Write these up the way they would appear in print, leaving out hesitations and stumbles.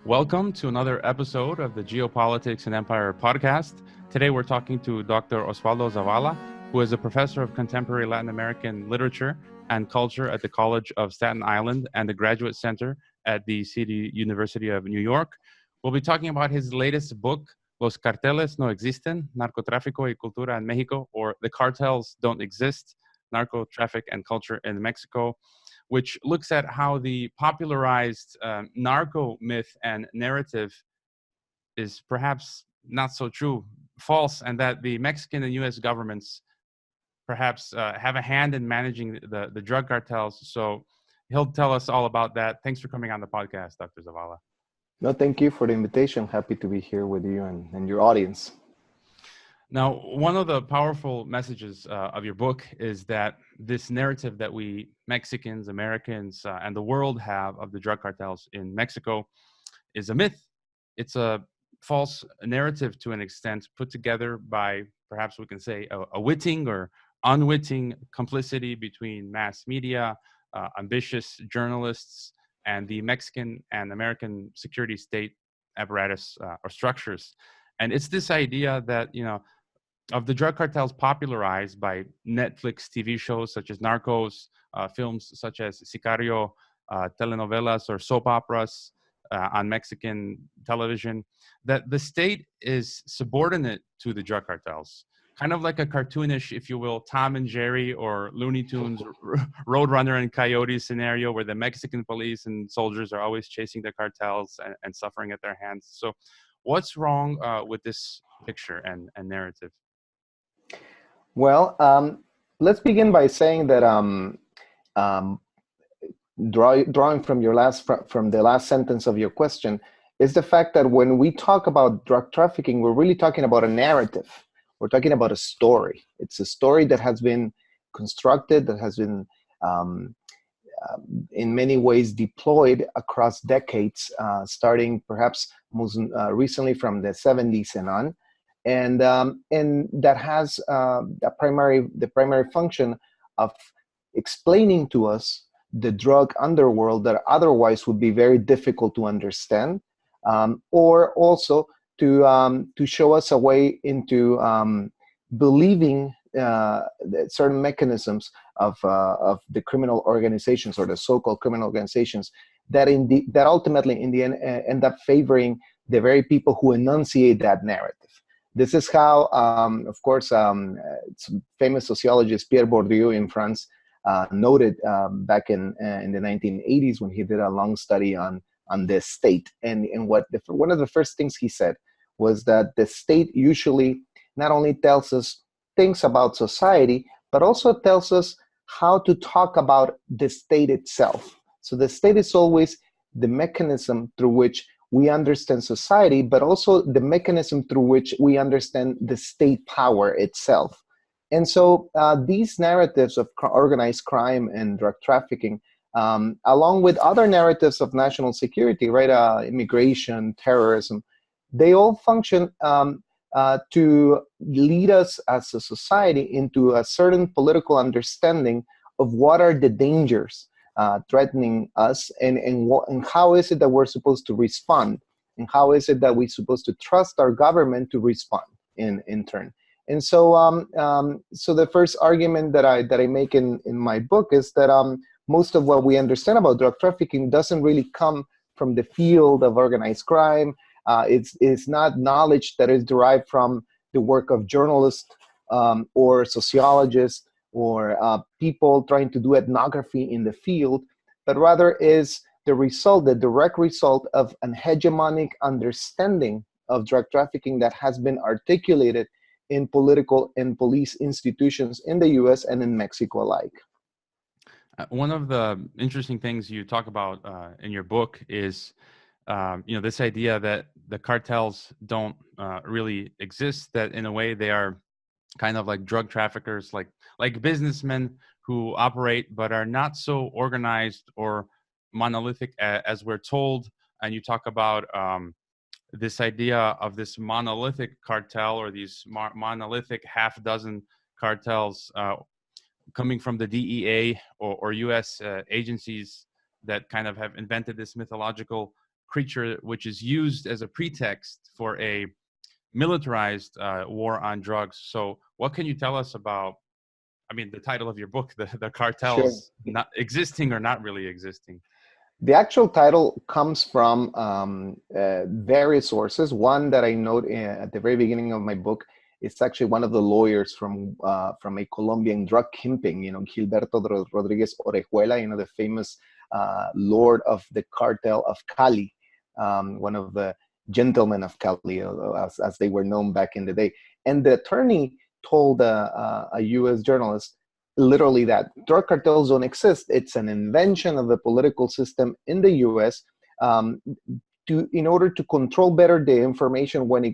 Welcome to another episode of the Geopolitics and Empire podcast. Today we're talking to Dr. Oswaldo Zavala, who is a professor of contemporary Latin American literature and culture at the College of Staten Island and the Graduate Center at the City University of New York. We'll be talking about his latest book, Los Carteles No Existen, Narcotráfico y Cultura en México, or The Cartels Don't Exist, Narco, Traffic, and Culture in Mexico, which looks at how the popularized narco myth and narrative is perhaps not so true, false, and that the Mexican and U.S. governments perhaps have a hand in managing the drug cartels. So he'll tell us all about that. Thanks for coming on the podcast, Dr. Zavala. No, thank you for the invitation. Happy to be here with you and your audience. Now, one of the powerful messages of your book is that this narrative that we Mexicans, Americans, and the world have of the drug cartels in Mexico is a myth. It's a false narrative to an extent put together by, perhaps we can say, a witting or unwitting complicity between mass media, ambitious journalists, and the Mexican and American security state apparatus or structures. And it's this idea that, of the drug cartels popularized by Netflix TV shows such as Narcos, films such as Sicario, telenovelas or soap operas on Mexican television, that the state is subordinate to the drug cartels. Kind of like a cartoonish, if you will, Tom and Jerry or Looney Tunes, Roadrunner and Coyote scenario where the Mexican police and soldiers are always chasing the cartels and suffering at their hands. So what's wrong with this picture and narrative? Well, let's begin by saying that drawing from the last sentence of your question is the fact that when we talk about drug trafficking, we're really talking about a narrative. We're talking about a story. It's a story that has been constructed, that has been in many ways deployed across decades, starting perhaps most recently from the 70s and on. And that has the primary function of explaining to us the drug underworld that otherwise would be very difficult to understand, or also to show us a way into believing certain mechanisms of the criminal organizations or the so-called criminal organizations that ultimately in the end end up favoring the very people who enunciate that narrative. This is how, of course, famous sociologist Pierre Bourdieu in France noted back in the 1980s when he did a long study on this state. And one of the first things he said was that the state usually not only tells us things about society, but also tells us how to talk about the state itself. So the state is always the mechanism through which we understand society, but also the mechanism through which we understand the state power itself. And so these narratives of organized crime and drug trafficking, along with other narratives of national security, right, immigration, terrorism, they all function to lead us as a society into a certain political understanding of what are the dangers threatening us, and how is it that we're supposed to respond, and how is it that we're supposed to trust our government to respond in turn. And so, so the first argument that I make in my book is that most of what we understand about drug trafficking doesn't really come from the field of organized crime. It's not knowledge that is derived from the work of journalists or sociologists or people trying to do ethnography in the field, but rather is the direct result of an hegemonic understanding of drug trafficking that has been articulated in political and police institutions in the US and in Mexico alike. One of the interesting things you talk about in your book is this idea that the cartels don't really exist, that in a way they are kind of like drug traffickers, like businessmen who operate but are not so organized or monolithic as we're told. And you talk about this idea of this monolithic cartel or these monolithic half dozen cartels coming from the DEA or US agencies that kind of have invented this mythological creature which is used as a pretext for a militarized war on drugs. So what can you tell us about, I mean, the title of your book, the Sure. cartels not existing or not really existing? The actual title comes from various sources. One that I note at the very beginning of my book, it's actually one of the lawyers from a Colombian drug kingpin, Gilberto Rodriguez Orejuela, the famous lord of the cartel of Cali, one of the gentlemen of Cali, as they were known back in the day. And the attorney told a U.S. journalist literally that drug cartels don't exist. It's an invention of the political system in the U.S. In order to control better the information when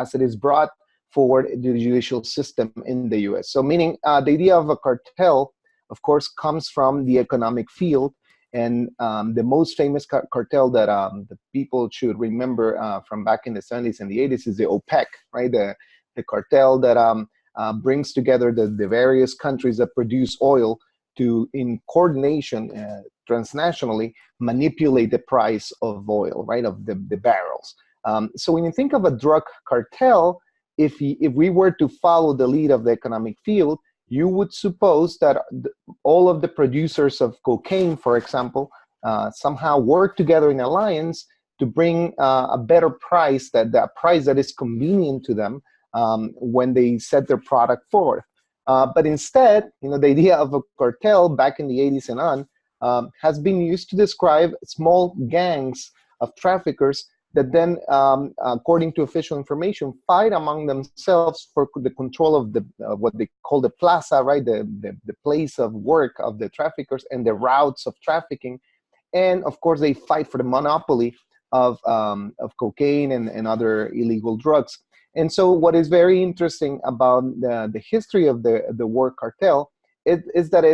as it is brought forward the judicial system in the U.S. So meaning the idea of a cartel, of course, comes from the economic field. And the most famous cartel that the people should remember from back in the 70s and the 80s is the OPEC, right? The cartel that brings together the various countries that produce oil to, in coordination transnationally, manipulate the price of oil, right, of the barrels. So when you think of a drug cartel, if we were to follow the lead of the economic field, you would suppose that all of the producers of cocaine, for example, somehow work together in alliance to bring a better price, that price that is convenient to them when they set their product forth. But instead, the idea of a cartel back in the 80s and on has been used to describe small gangs of traffickers that then, according to official information, fight among themselves for the control of what they call the plaza, right, the place of work of the traffickers and the routes of trafficking. And of course, they fight for the monopoly of cocaine and other illegal drugs. And so what is very interesting about the history of the war cartel is that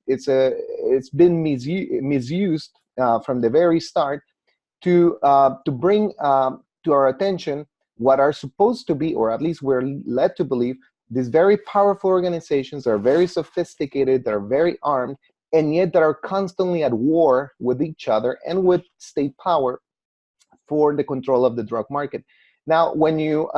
it's been misused from the very start to bring to our attention what are supposed to be, or at least we're led to believe, these very powerful organizations that are very sophisticated, that are very armed, and yet that are constantly at war with each other and with state power for the control of the drug market. Now, when you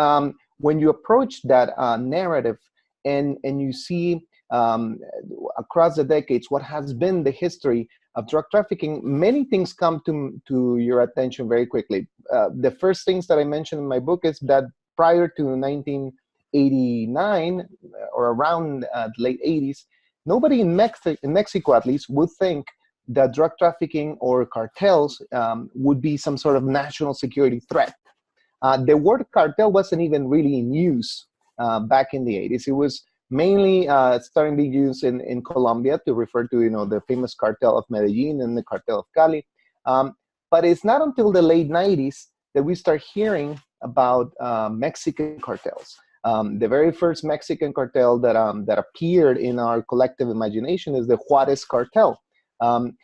approach that narrative and you see across the decades what has been the history of drug trafficking, many things come to your attention very quickly. The first things that I mentioned in my book is that prior to 1989 or around the late 80s, nobody in Mexico at least would think that drug trafficking or cartels would be some sort of national security threat. The word cartel wasn't even really in use back in the 80s. It was mainly starting to be used in Colombia to refer to the famous cartel of Medellin and the cartel of Cali. But it's not until the late 90s that we start hearing about Mexican cartels. The very first Mexican cartel that appeared in our collective imagination is the Juarez Cartel. And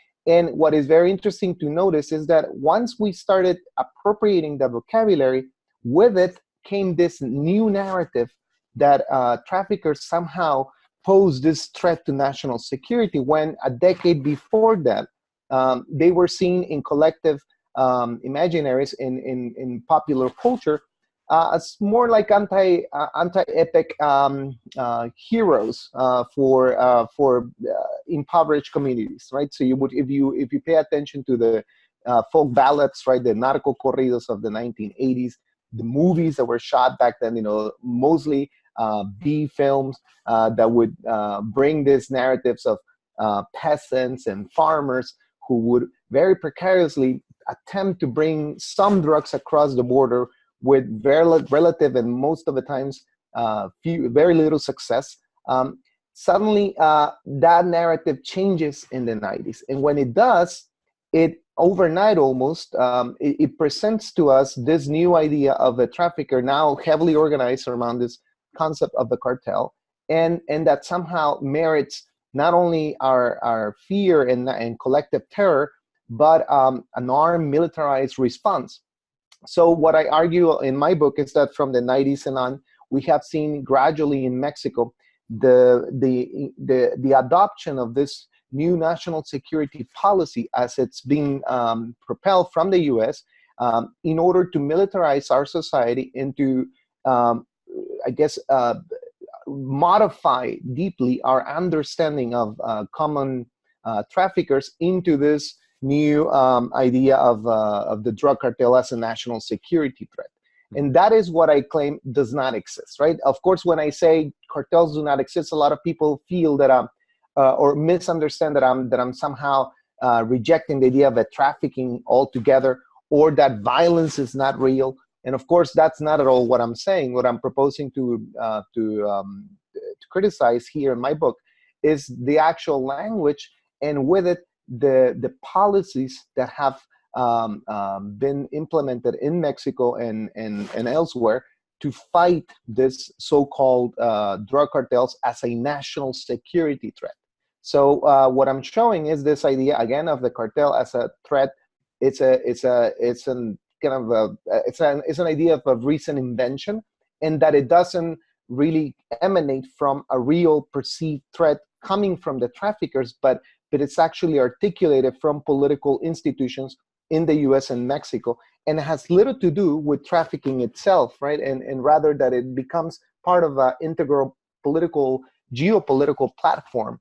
what is very interesting to notice is that once we started appropriating the vocabulary, with it came this new narrative that traffickers somehow pose this threat to national security, when a decade before that, they were seen in collective imaginaries in popular culture as more like anti-epic heroes for impoverished communities, right? So if you pay attention to the folk ballads, right, the narco corridos of the 1980s, the movies that were shot back then, mostly B films that would bring these narratives of peasants and farmers who would very precariously attempt to bring some drugs across the border with very relative and most of the times very little success. Suddenly, that narrative changes in the 90s. And when it does, it overnight almost, it presents to us this new idea of a trafficker now heavily organized around this concept of the cartel, and that somehow merits not only our fear and collective terror, but an armed militarized response. So what I argue in my book is that from the 90s and on, we have seen gradually in Mexico the adoption of this new national security policy as it's being propelled from the U.S. In order to militarize our society and to, I guess, modify deeply our understanding of common traffickers into this new idea of the drug cartel as a national security threat. And that is what I claim does not exist, right? Of course, when I say cartels do not exist, a lot of people feel that I'm, or misunderstand that I'm somehow rejecting the idea of a trafficking altogether, or that violence is not real. And of course, that's not at all what I'm saying. What I'm proposing to criticize here in my book is the actual language, and with it, the policies that have been implemented in Mexico and elsewhere to fight this so-called drug cartels as a national security threat. So what I'm showing is this idea again of the cartel as a threat. It's an idea of a recent invention, and that it doesn't really emanate from a real perceived threat coming from the traffickers, but it's actually articulated from political institutions in the US and Mexico, and it has little to do with trafficking itself, right? And rather that it becomes part of an integral geopolitical platform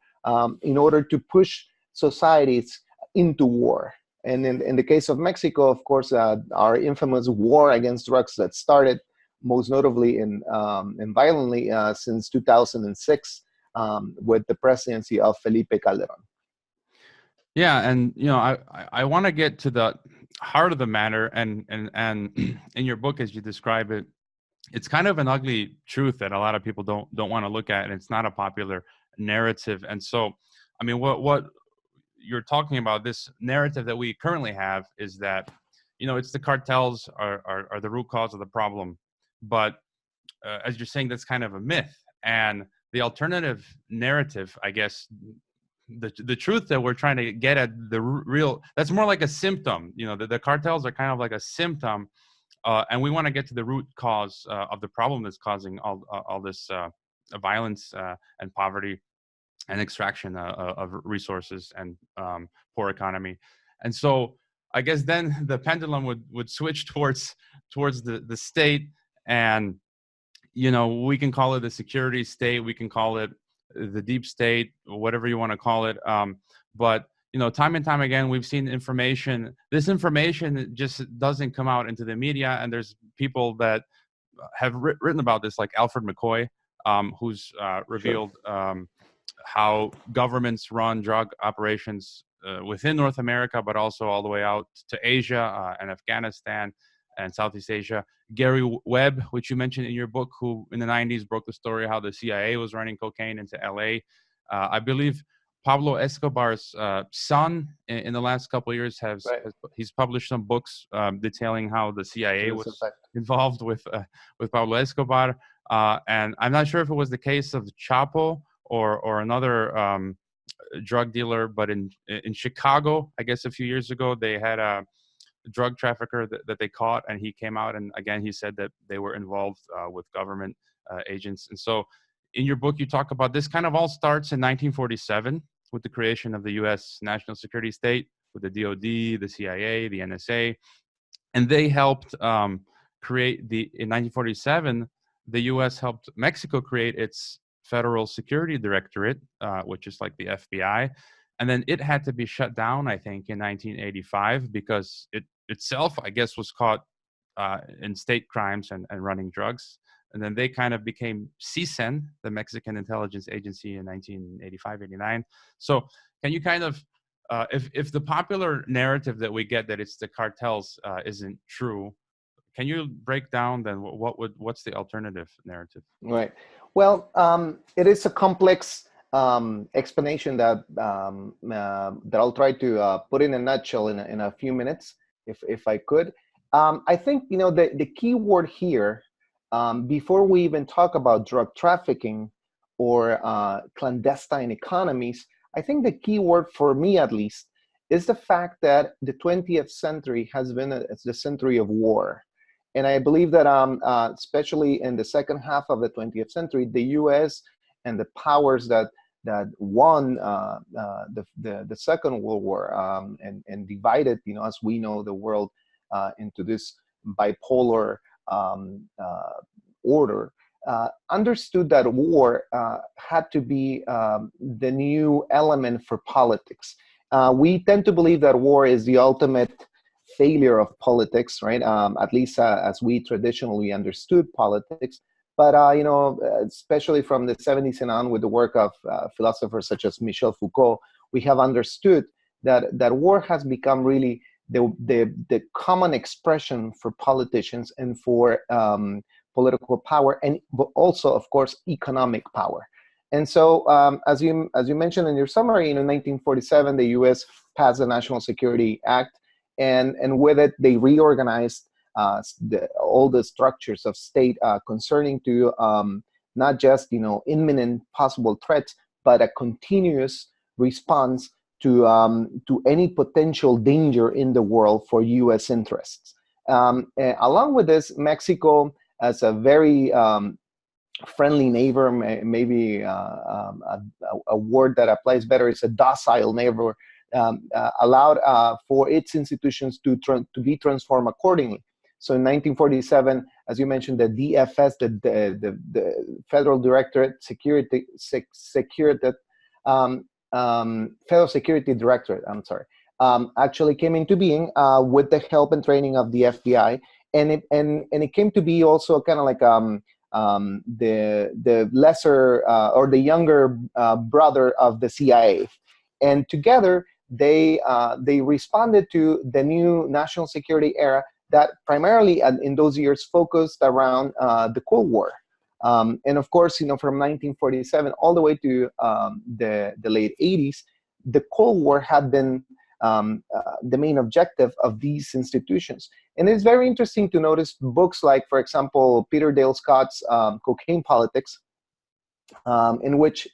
in order to push societies into war. And in the case of Mexico, of course, our infamous war against drugs that started most notably and violently since 2006 with the presidency of Felipe Calderon. Yeah, and I want to get to the heart of the matter, and in your book, as you describe it, it's kind of an ugly truth that a lot of people don't want to look at, and it's not a popular narrative. And so, I mean, what you're talking about, this narrative that we currently have, is that it's the cartels are the root cause of the problem, but as you're saying, that's kind of a myth. And the alternative narrative, I guess, the truth that we're trying to get at, the real, that's more like a symptom. The cartels are kind of like a symptom, and we want to get to the root cause of the problem that's causing all this violence and poverty and extraction of resources and poor economy. And so I guess then the pendulum would switch towards the state, and we can call it the security state, we can call it the deep state, whatever you want to call it. But time and time again, we've seen this information just doesn't come out into the media. And there's people that have written about this, like Alfred McCoy, who's revealed how governments run drug operations within North America, but also all the way out to Asia and Afghanistan and Southeast Asia. Gary Webb, which you mentioned in your book, who in the 90s broke the story how the CIA was running cocaine into LA. I believe Pablo Escobar's son in the last couple of years he's published some books detailing how the CIA was involved with Pablo Escobar. And I'm not sure if it was the case of Chapo or another drug dealer, but in Chicago, I guess a few years ago, they had a drug trafficker that they caught, and he came out, and again he said that they were involved with government agents. And so in your book you talk about this kind of all starts in 1947 with the creation of the U.S. national security state, with the DOD, the CIA, the NSA, and they helped create in 1947 the U.S. helped Mexico create its Federal Security Directorate, which is like the FBI. And then it had to be shut down, I think, in 1985 because it itself, I guess, was caught in state crimes and running drugs. And then they kind of became CISEN, the Mexican Intelligence Agency, in 1985, 89. So can you kind of, if the popular narrative that we get that it's the cartels isn't true, can you break down then what's the alternative narrative? Right. Well, it is a complex explanation that I'll try to put in a nutshell in a few minutes, if I could. I think the key word here, before we even talk about drug trafficking or clandestine economies, I think the key word for me, at least, is the fact that the 20th century has been the century of war. And I believe that especially in the second half of the 20th century, the U.S. and the powers that that won the Second World War, and divided, as we know, the world into this bipolar order, understood that war had to be the new element for politics. We tend to believe that war is the ultimate failure of politics, right? At least as we traditionally understood politics. But especially from the 70s and on, with the work of philosophers such as Michel Foucault, we have understood that war has become really the common expression for politicians and for political power, and but also, of course, economic power. And so, as you mentioned in your summary, in 1947, the U.S. passed the National Security Act, and with it, they reorganized all the structures of state concerning to not just imminent possible threats, but a continuous response to any potential danger in the world for U.S. interests. Along with this, Mexico, as a very friendly neighbor, maybe a word that applies better is a docile neighbor, allowed for its institutions to be transformed accordingly. So in 1947, as you mentioned, the DFS, the Federal Directorate Federal Security Directorate, actually came into being with the help and training of the FBI, and it came to be also kind of like the lesser or the younger brother of the CIA, and together they responded to the new national security era that primarily in those years focused around the Cold War. And of course, from 1947 all the way to the late 80s, the Cold War had been the main objective of these institutions. And it's very interesting to notice books like, for example, Peter Dale Scott's Cocaine Politics, in which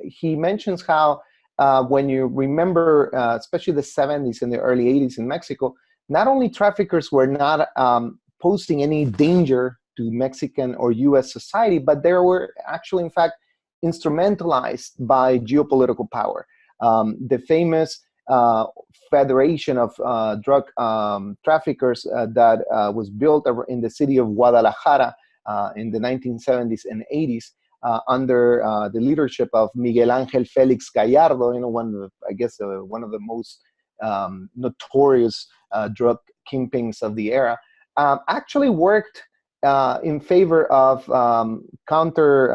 he mentions how when you remember, especially the 70s and the early 80s in Mexico, not only traffickers were not posing any danger to Mexican or U.S. society, but they were actually, in fact, instrumentalized by geopolitical power. The famous Federation of Drug Traffickers that was built in the city of Guadalajara in the 1970s and 80s under the leadership of Miguel Ángel Félix Gallardo, one of the most notorious drug kingpins of the era, actually worked in favor of counter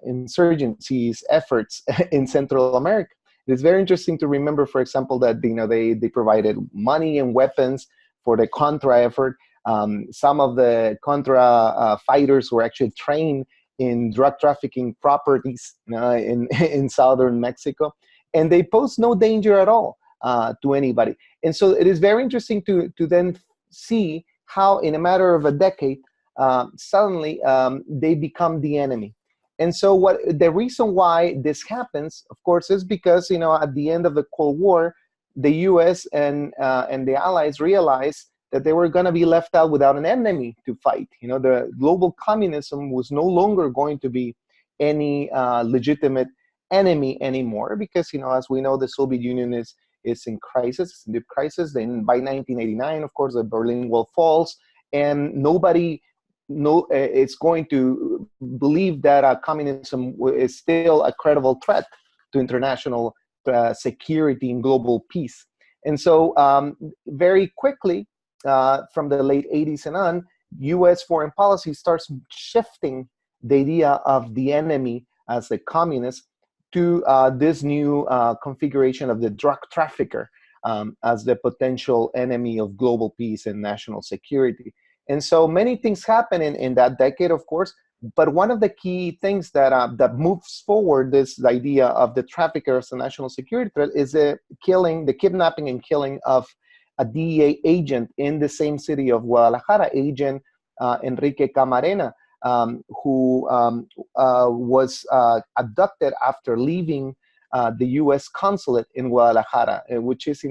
insurgencies efforts in Central America. It's very interesting to remember, for example, that they provided money and weapons for the Contra effort. Some of the Contra fighters were actually trained in drug trafficking properties in southern Mexico, and they pose no danger at all to anybody. And so it is very interesting to then see how in a matter of a decade, suddenly they become the enemy. And so the reason why this happens, of course, is because, at the end of the Cold War, the U.S. and the Allies realized that they were going to be left out without an enemy to fight. The global communism was no longer going to be any legitimate enemy anymore, because, as we know, the Soviet Union is in crisis, it's in deep crisis. Then by 1989, of course, the Berlin Wall falls, and nobody is going to believe that communism is still a credible threat to international security and global peace. And so very quickly, from the late 80s and on, U.S. foreign policy starts shifting the idea of the enemy as the communist to this new configuration of the drug trafficker as the potential enemy of global peace and national security. And so many things happen in that decade, of course, but one of the key things that moves forward this idea of the trafficker as a national security threat is the kidnapping and killing of a DEA agent in the same city of Guadalajara, agent Enrique Camarena, who was abducted after leaving the U.S. consulate in Guadalajara, which is,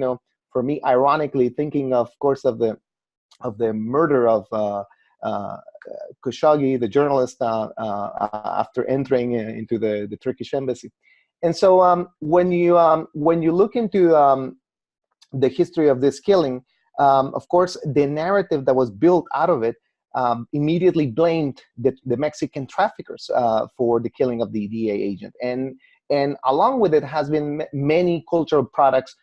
for me, ironically, thinking, of course, of the murder of Khashoggi, the journalist, after entering into the Turkish embassy. And so when you look into the history of this killing, of course, the narrative that was built out of it immediately blamed the Mexican traffickers for the killing of the DEA agent. And along with it has been many cultural products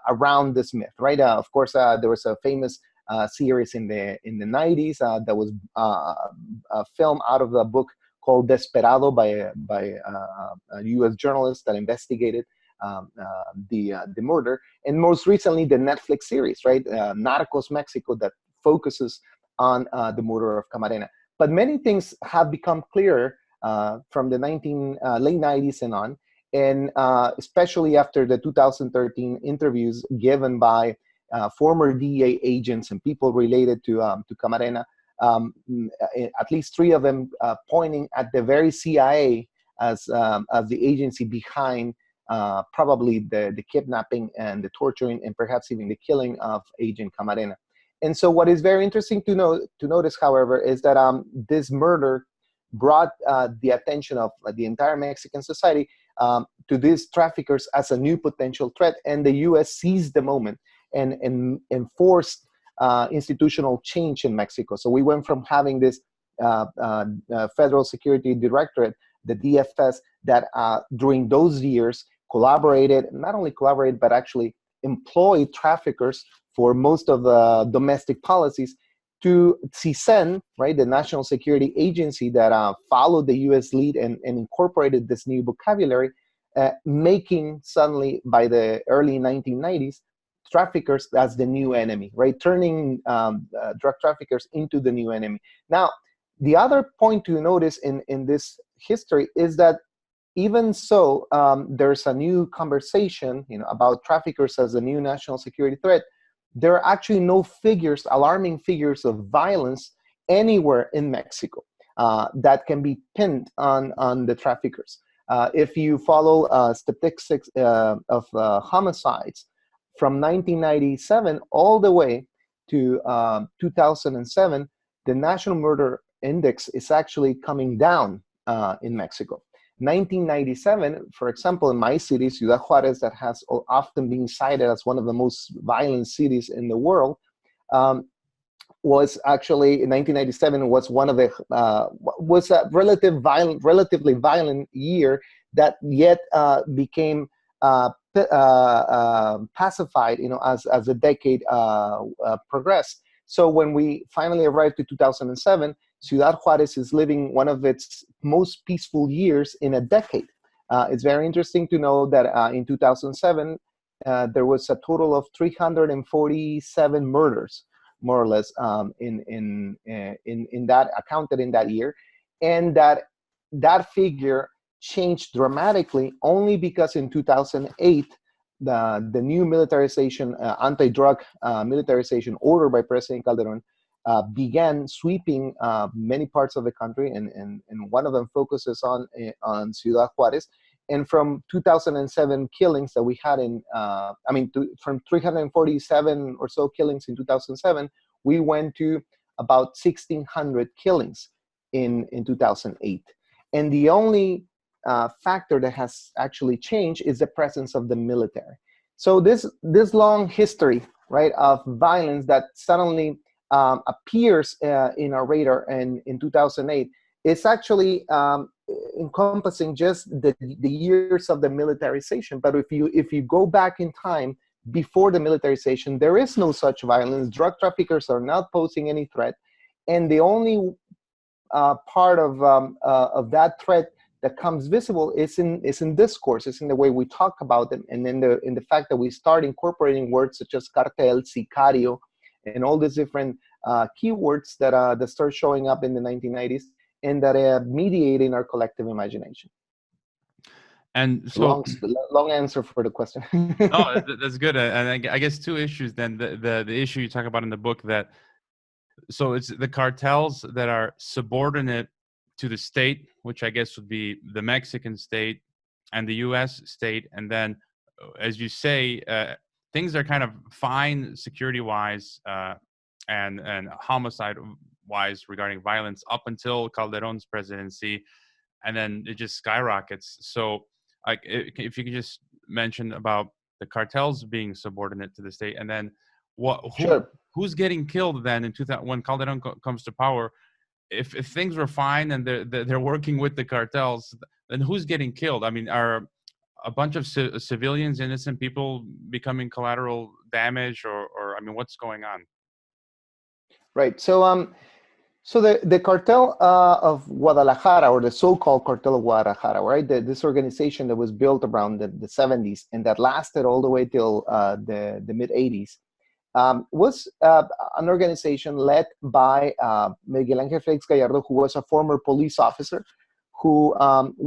around this myth, right? Of course, there was a famous series in the 90s that was a film out of the book called Desperado by a U.S. journalist that investigated the murder, and most recently the Netflix series, right, Narcos Mexico, that focuses on the murder of Camarena. But many things have become clearer from the late 90s and on, and especially after the 2013 interviews given by former DEA agents and people related to Camarena, at least 3 of them pointing at the very CIA as the agency behind probably the kidnapping and the torturing and perhaps even the killing of Agent Camarena. And so what is very interesting to notice, however, is that this murder brought the attention of the entire Mexican society to these traffickers as a new potential threat, and the U.S. seized the moment and forced institutional change in Mexico. So we went from having this Federal Security Directorate, the DFS, that during those years not only collaborated, but actually employed traffickers for most of the domestic policies, to CISEN, right, the National Security Agency that followed the U.S. lead and incorporated this new vocabulary, making suddenly, by the early 1990s, traffickers as the new enemy, right, turning drug traffickers into the new enemy. Now, the other point to notice in this history is that even so, there's a new conversation, about traffickers as a new national security threat. There are actually no alarming figures of violence anywhere in Mexico that can be pinned on the traffickers. If you follow statistics of homicides from 1997 all the way to 2007, the National Murder Index is actually coming down in Mexico. 1997, for example, in my city, Ciudad Juárez, that has often been cited as one of the most violent cities in the world, was actually in 1997 was one of the was a relatively violent year that yet became pacified, as the decade progressed. So when we finally arrived to 2007, Ciudad Juárez is living one of its most peaceful years in a decade. It's very interesting to know that in 2007, there was a total of 347 murders, more or less, in that accounted in that year, and that figure changed dramatically only because in 2008, the new militarization, anti-drug militarization order by President Calderon began sweeping many parts of the country, and one of them focuses on Ciudad Juárez. And from 2007 killings that we had from 347 or so killings in 2007, we went to about 1,600 killings in 2008. And the only factor that has actually changed is the presence of the military. So this long history, right, of violence that suddenly appears in our radar in 2008 is actually encompassing just the years of the militarization. But if you go back in time before the militarization, there is no such violence. Drug traffickers are not posing any threat, and the only part of that threat that comes visible is in discourse, is in the way we talk about them, and in the fact that we start incorporating words such as cartel, Sicario, and all these different keywords that start showing up in the 1990s and that mediate in our collective imagination. And so, long answer for the question. No, that's good. And I guess 2 issues then. The issue you talk about in the book, that so it's the cartels that are subordinate to the state, which I guess would be the Mexican state and the U.S. state, and then, as you say, things are kind of fine security-wise and homicide-wise wise regarding violence up until Calderon's presidency, and then it just skyrockets. So, like, if you could just mention about the cartels being subordinate to the state, and then Sure. who's getting killed then in 2000 when Calderon comes to power? If things were fine and they're working with the cartels, then who's getting killed? I mean, are a bunch of civilians, innocent people, becoming collateral damage, or I mean, what's going on? Right. So the Cartel of Guadalajara, or the so-called Cartel of Guadalajara, right? This organization that was built around the 70s and that lasted all the way till the mid 80s, was an organization led by Miguel Ángel Félix Gallardo, who was a former police officer, who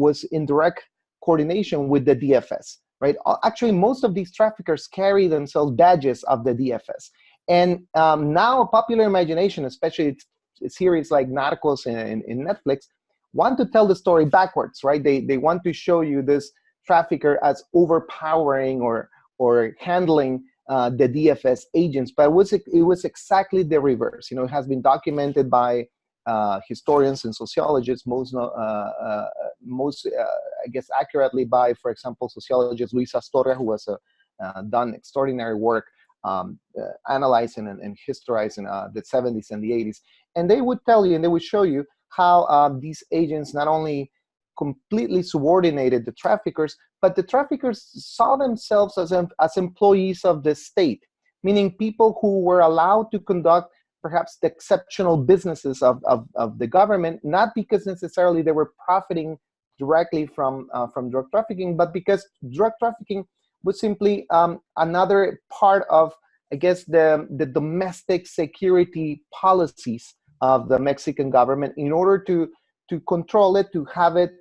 was in direct coordination with the DFS, right? Actually, most of these traffickers carry themselves badges of the DFS. And now popular imagination, especially series like Narcos in Netflix, want to tell the story backwards, right? They want to show you this trafficker as overpowering or handling the DFS agents, but it was exactly the reverse. You know, it has been documented by historians and sociologists, most I guess accurately by, for example, sociologist Luis Astorga, who has done extraordinary work analyzing and historizing the 70s and the 80s. And they would tell you and they would show you how these agents not only completely subordinated the traffickers, but the traffickers saw themselves as employees of the state, meaning people who were allowed to conduct perhaps the exceptional businesses of the government, not because necessarily they were profiting directly from drug trafficking, but because drug trafficking was simply another part of, I guess, the domestic security policies of the Mexican government in order to control it, to have it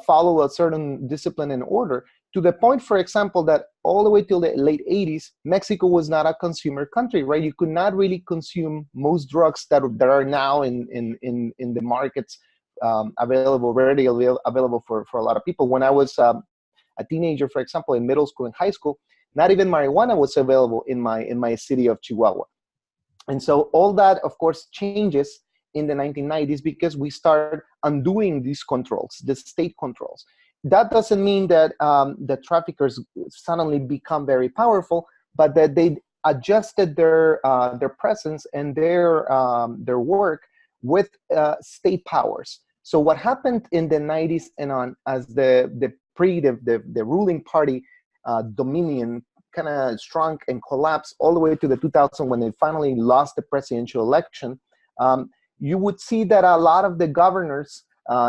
follow a certain discipline and order, to the point, for example, that all the way till the late 80s, Mexico was not a consumer country, right? You could not really consume most drugs that are now in the markets readily available for a lot of people. When I was a teenager, for example, in middle school and high school, not even marijuana was available in my city of Chihuahua. And so all that, of course, changes in the 1990s because we start undoing these controls, the state controls. That doesn't mean that the traffickers suddenly become very powerful, but that they adjusted their presence and their work with state powers. So what happened in the 90s and on, as the ruling party Dominion kind of shrunk and collapsed all the way to the 2000 when they finally lost the presidential election, you would see that a lot of the governors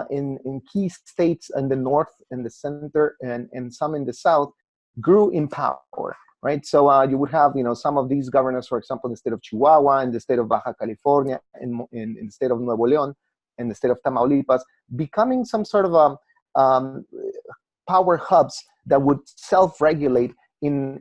in key states in the north, in the center, and some in the south grew in power, right? So you would have, some of these governors, for example, in the state of Chihuahua, in the state of Baja California, in the state of Nuevo León, in the state of Tamaulipas, becoming some sort of power hubs that would self-regulate in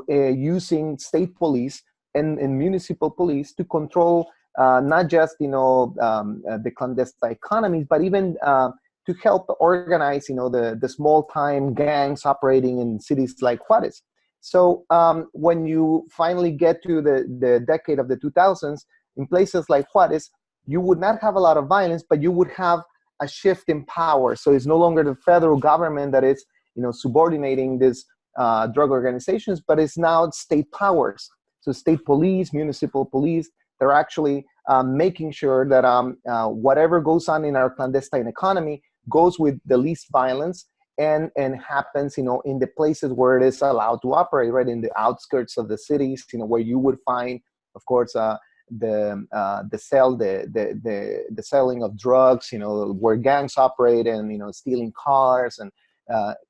using state police and municipal police to control not just the clandestine economies, but even to help organize the small-time gangs operating in cities like Juarez. So when you finally get to the decade of the 2000s, in places like Juarez, you would not have a lot of violence, but you would have a shift in power. So it's no longer the federal government that is subordinating these drug organizations, but it's now state powers. So state police, municipal police, they're actually making sure that whatever goes on in our clandestine economy goes with the least violence and happens, in the places where it is allowed to operate, right? In the outskirts of the cities, where you would find, of course, the selling of drugs, where gangs operate, and stealing cars and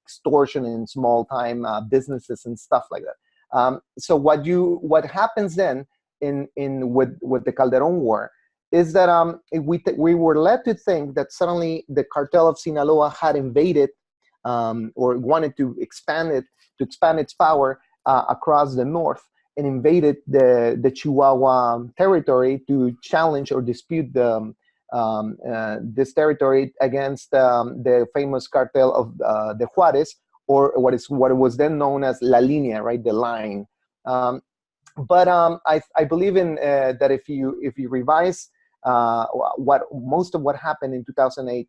extortion in small time businesses and stuff like that. So what happens then with the Calderon War is that we were led to think that suddenly the cartel of Sinaloa had invaded or wanted to expand its power across the north, and invaded the Chihuahua territory to challenge or dispute this territory against the famous cartel of the Juarez, or what was then known as La Línea, right, the line. But I believe in that if you revise what most of what happened in 2008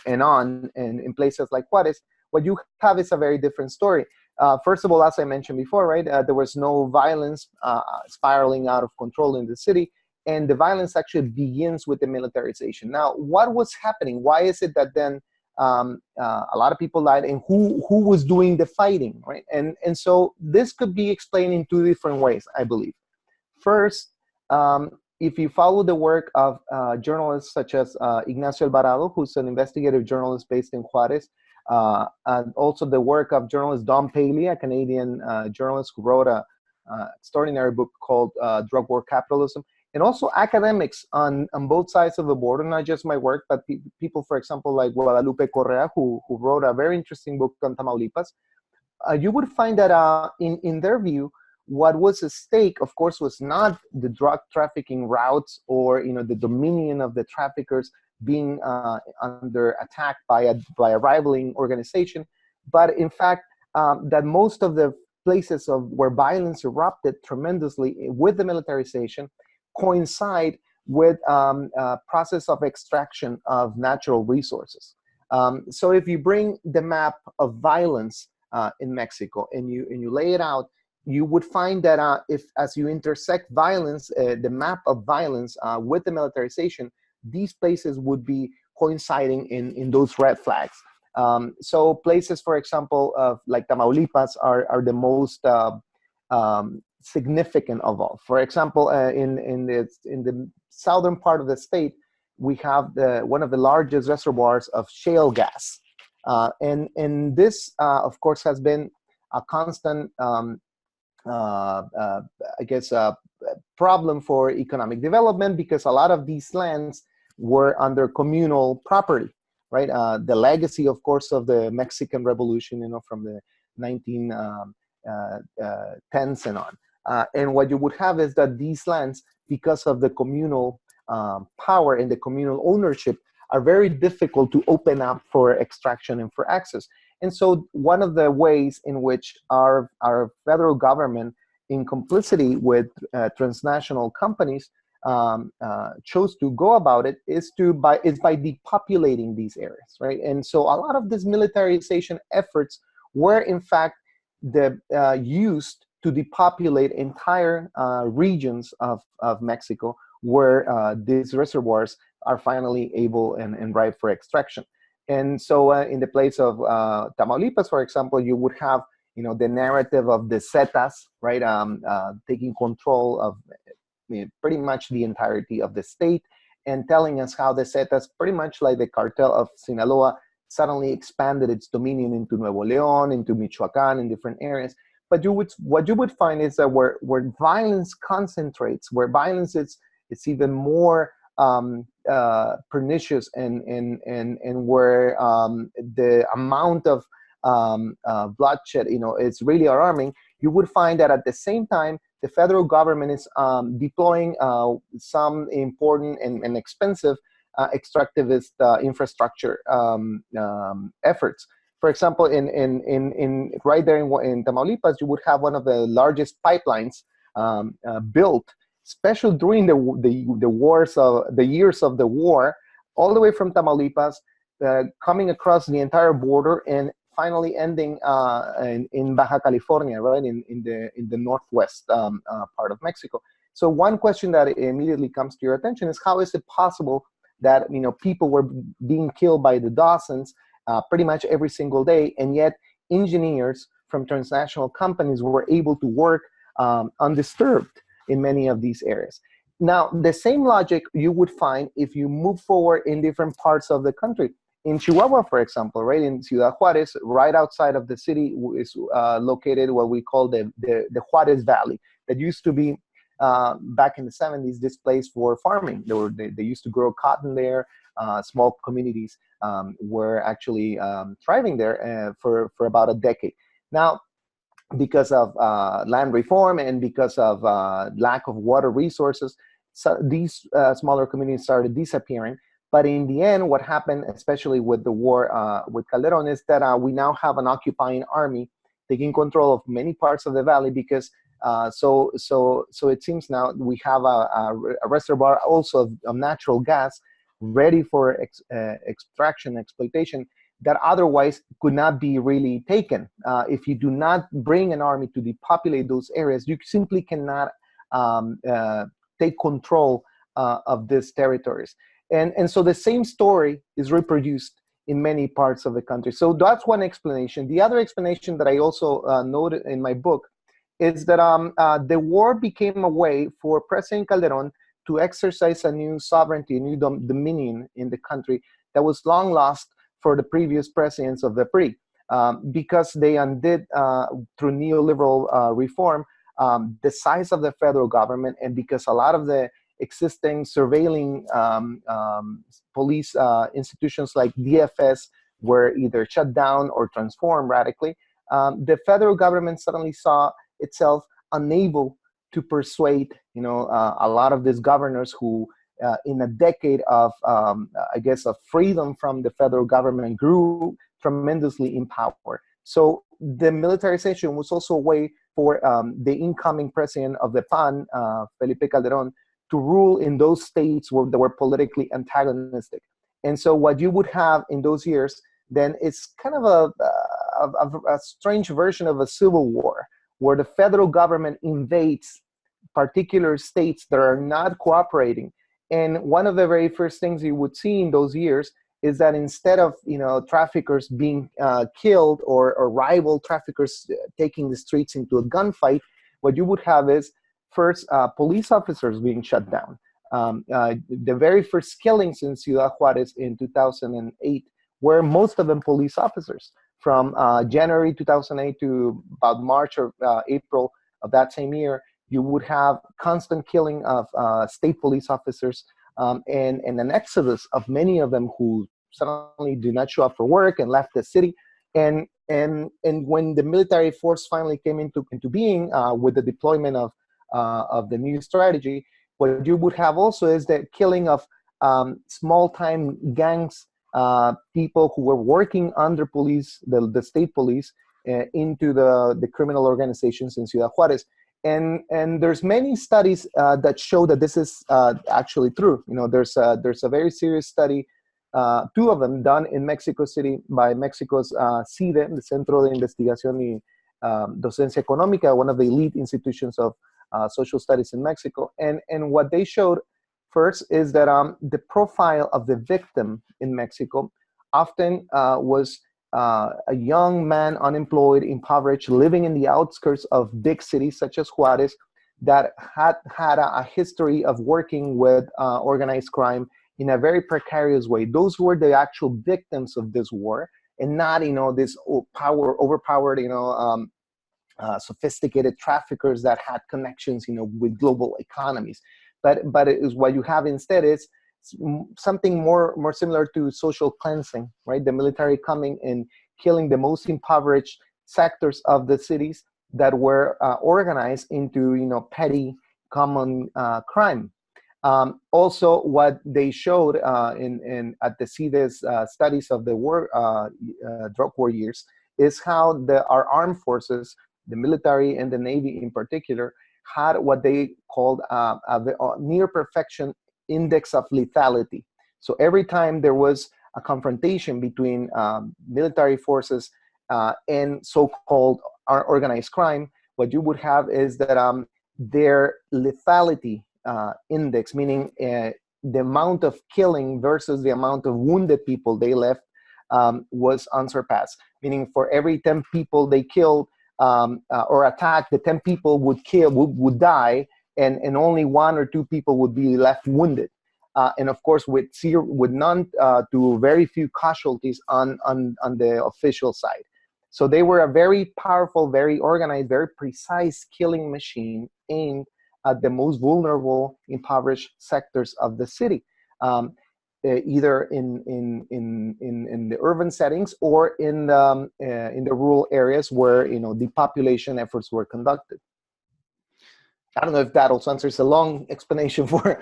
and on, and in places like Juarez, what you have is a very different story. First of all, as I mentioned before, right, there was no violence spiraling out of control in the city, and the violence actually begins with the militarization. Now, what was happening? Why is it that then a lot of people died, and who was doing the fighting, right? And so this could be explained in two different ways, I believe. First, if you follow the work of journalists such as Ignacio Alvarado, who's an investigative journalist based in Juarez, and also the work of journalist Don Paley, a Canadian journalist who wrote a extraordinary book called Drug War Capitalism, and also academics on both sides of the border, not just my work, but people, for example, like Guadalupe Correa, who wrote a very interesting book on Tamaulipas. You would find that in their view, what was at stake, of course, was not the drug trafficking routes or the dominion of the traffickers being under attack by a rivaling organization, but in fact that most of the places where violence erupted tremendously with the militarization coincide with process of extraction of natural resources. So if you bring the map of violence in Mexico and you lay it out, you would find that if as you intersect violence, the map of violence with the militarization, these places would be coinciding in those red flags. So places, for example, like Tamaulipas are the most significant of all. For example, in the southern part of the state, we have one of the largest reservoirs of shale gas. And this, of course, has been a constant I guess, problem for economic development, because a lot of these lands were under communal property, right? The legacy, of course, of the Mexican Revolution, from the 1910s and on. And what you would have is that these lands, because of the communal power and the communal ownership, are very difficult to open up for extraction and for access. And so one of the ways in which our federal government, in complicity with transnational companies, chose to go about it is by depopulating these areas, right? And so a lot of these militarization efforts were in fact used to depopulate entire regions of Mexico, where these reservoirs are finally able and ripe for extraction. And so in the place of Tamaulipas, for example, you would have, the narrative of the Zetas, right, taking control of pretty much the entirety of the state, and telling us how the Zetas, pretty much like the Cartel of Sinaloa, suddenly expanded its dominion into Nuevo León, into Michoacán, in different areas. But what you would find is that where violence concentrates, where violence is even more pernicious, and where the amount of bloodshed, it's really alarming, you would find that at the same time, the federal government is deploying some important and expensive extractivist infrastructure efforts. For example, in right there in Tamaulipas, you would have one of the largest pipelines built, especially during the years of the war, all the way from Tamaulipas, coming across the entire border, and finally ending in Baja California, right, in the northwest part of Mexico. So one question that immediately comes to your attention is, how is it possible that people were being killed by the dozens pretty much every single day, and yet engineers from transnational companies were able to work undisturbed in many of these areas? Now, the same logic you would find if you move forward in different parts of the country. In Chihuahua, for example, right, in Ciudad Juárez, right outside of the city, is located what we call the Juarez Valley, that used to be, back in the 70s, this place for farming. They used to grow cotton there. Small communities were actually thriving there for about a decade. Now, because of land reform and because of lack of water resources, so these smaller communities started disappearing. But in the end, what happened, especially with the war with Calderon, is that we now have an occupying army taking control of many parts of the valley, because So it seems now we have a reservoir also of natural gas ready for extraction, exploitation, that otherwise could not be really taken. If you do not bring an army to depopulate those areas, you simply cannot take control of these territories. And so the same story is reproduced in many parts of the country. So that's one explanation. The other explanation that I also noted in my book is that the war became a way for President Calderon to exercise a new sovereignty, a new dominion in the country that was long lost for the previous presidents of the PRI, because they undid, through neoliberal reform, the size of the federal government, and because a lot of the existing surveilling police institutions like DFS were either shut down or transformed radically, the federal government suddenly saw itself unable to persuade, a lot of these governors who, in a decade of, of freedom from the federal government, grew tremendously in power. So the militarization was also a way for the incoming president of the PAN, Felipe Calderon, to rule in those states that were politically antagonistic. And so what you would have in those years then is kind of a strange version of a civil war, where the federal government invades particular states that are not cooperating. And one of the very first things you would see in those years is that instead of traffickers being killed or rival traffickers taking the streets into a gunfight, what you would have is first police officers being shut down. The very first killings in Ciudad Juárez in 2008 were most of them police officers. From January 2008 to about March or April of that same year, you would have constant killing of state police officers, and an exodus of many of them who suddenly do not show up for work and left the city. And when the military force finally came into being with the deployment of the new strategy, what you would have also is the killing of small-time gangs, people who were working under police, the state police, into the criminal organizations in Ciudad Juárez. And there's many studies that show that this is actually true. There's a very serious study, two of them done in Mexico City by Mexico's CIDE, the Centro de Investigación y Docencia Económica, one of the elite institutions of social studies in Mexico. And what they showed first is that the profile of the victim in Mexico often was a young man, unemployed, impoverished, living in the outskirts of big cities such as Juarez, that had a history of working with organized crime in a very precarious way. Those were the actual victims of this war, and not this overpowered sophisticated traffickers that had connections with global economies. But it is what you have instead is something more similar to social cleansing, right? The military coming and killing the most impoverished sectors of the cities that were organized into petty common crime. Also, what they showed at the CIDE's studies of the war, drug war years, is how our armed forces, the military and the Navy in particular, had what they called a near perfection index of lethality. So every time there was a confrontation between military forces and so-called organized crime, what you would have is that their lethality index, meaning the amount of killing versus the amount of wounded people they left, was unsurpassed. Meaning for every 10 people they killed or attacked, the 10 people would die, and only 1 or 2 people would be left wounded. And of course, with none to very few casualties on the official side. So they were a very powerful, very organized, very precise killing machine aimed at the most vulnerable, impoverished sectors of the city, either in the urban settings or in the rural areas where depopulation efforts were conducted. I don't know if that also answers a long explanation for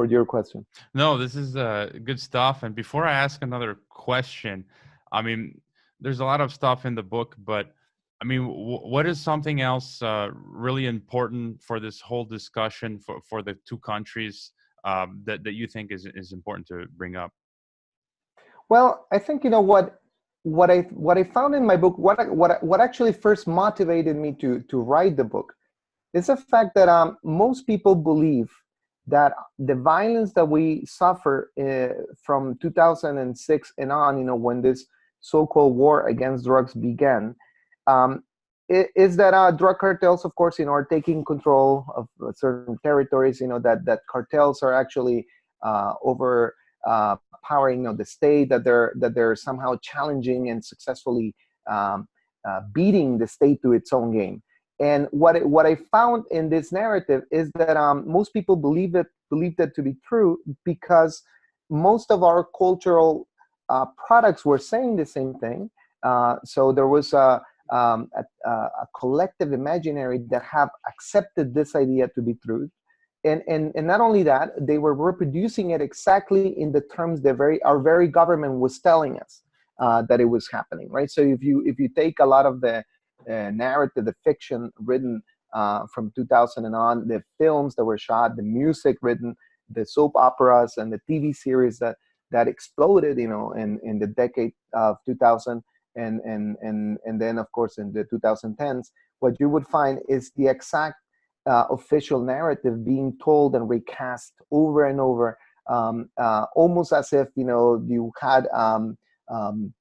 your question. No, this is good stuff. And before I ask another question, I mean, there's a lot of stuff in the book, but I mean, what is something else really important for this whole discussion for the two countries that you think is important to bring up? Well, I think what I found in my book, what actually first motivated me to write the book, is the fact that most people believe that the violence that we suffer from 2006 and on, when this so-called war against drugs began, um, is that drug cartels, of course, are taking control of certain territories. That cartels are actually over powering, the state, that they're somehow challenging and successfully beating the state to its own game. And what I found in this narrative is that most people believe that to be true, because most of our cultural products were saying the same thing. So there was a collective imaginary that have accepted this idea to be true. And not only that, they were reproducing it exactly in the terms that our very government was telling us that it was happening, right? So if you take a lot of the narrative, the fiction written from 2000 and on, the films that were shot, the music written, the soap operas and the TV series that exploded, in the decade of 2000 and then of course in the 2010s, what you would find is the exact official narrative being told and recast over and over, almost as if you had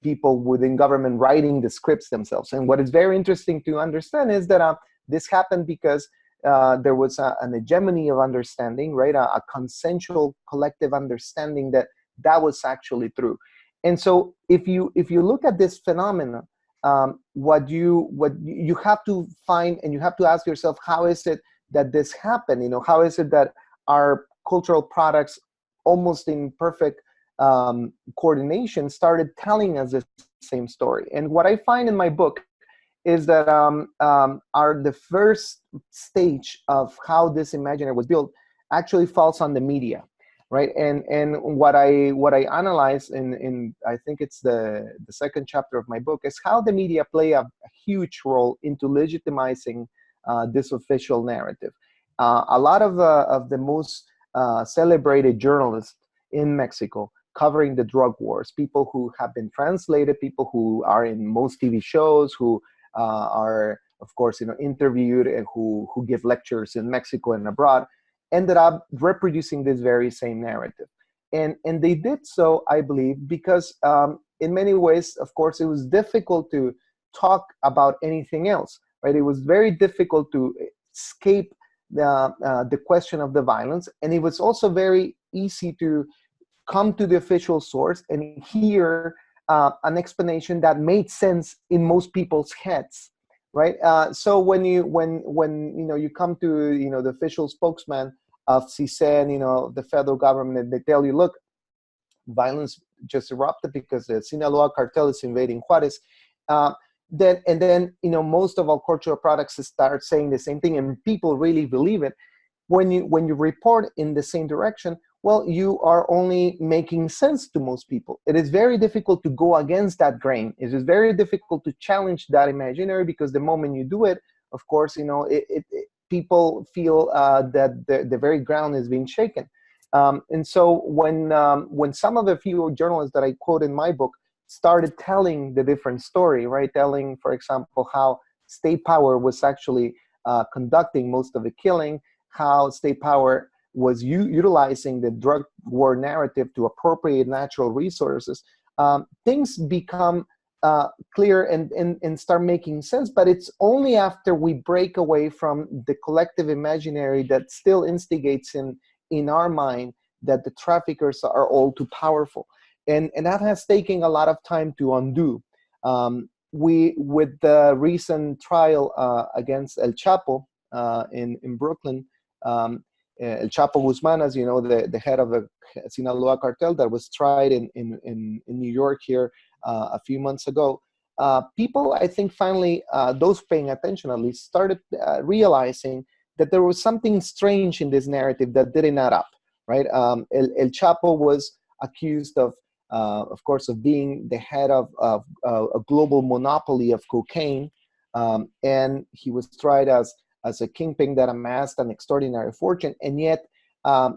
people within government writing the scripts themselves. And what is very interesting to understand is that this happened because there was an hegemony of understanding, right? A consensual collective understanding that was actually true. And so if you look at this phenomenon, what you have to find, and you have to ask yourself, how is it that this happened? How is it that our cultural products, almost in perfect coordination, started telling us the same story? And what I find in my book is that the first stage of how this imaginary was built actually falls on the media, right? And what I analyze in I think it's the second chapter of my book, is how the media play a huge role into legitimizing this official narrative. A lot of the most celebrated journalists in Mexico covering the drug wars, people who have been translated, people who are in most TV shows, who are, of course, interviewed, and who give lectures in Mexico and abroad, ended up reproducing this very same narrative. And they did so, I believe, because in many ways, of course, it was difficult to talk about anything else, right? It was very difficult to escape the question of the violence. And it was also very easy to come to the official source and hear an explanation that made sense in most people's heads, right? So when you come to the official spokesman of CISEN, the federal government, and they tell you, look, violence just erupted because the Sinaloa cartel is invading Juarez. Then most of our cultural products start saying the same thing, and people really believe it. When you report in the same direction, well, you are only making sense to most people. It is very difficult to go against that grain. It is very difficult to challenge that imaginary, because the moment you do it, of course, people feel that the very ground is being shaken. And so when some of the few journalists that I quote in my book started telling the different story, right? Telling, for example, how state power was actually conducting most of the killing, how state power was utilizing the drug war narrative to appropriate natural resources, things become clear and start making sense. But it's only after we break away from the collective imaginary that still instigates in our mind that the traffickers are all too powerful. And that has taken a lot of time to undo. With the recent trial against El Chapo in Brooklyn, El Chapo Guzman, as you know, the head of the Sinaloa cartel that was tried in New York here a few months ago, people, I think, finally, those paying attention at least, started realizing that there was something strange in this narrative that didn't add up, right? El Chapo was accused of course, of being the head of a global monopoly of cocaine, And he was tried as a kingpin that amassed an extraordinary fortune. And yet,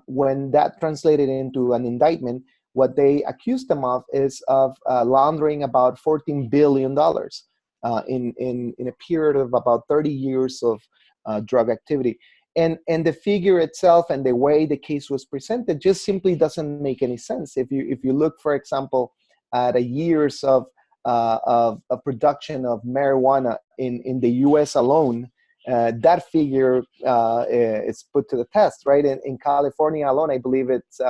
when that translated into an indictment, what they accused him of is of laundering about $14 billion in a period of about 30 years of drug activity. And the figure itself and the way the case was presented just simply doesn't make any sense. If you look, for example, at a years of production of marijuana in the U.S. alone, that figure is put to the test, right? In California alone, I believe it's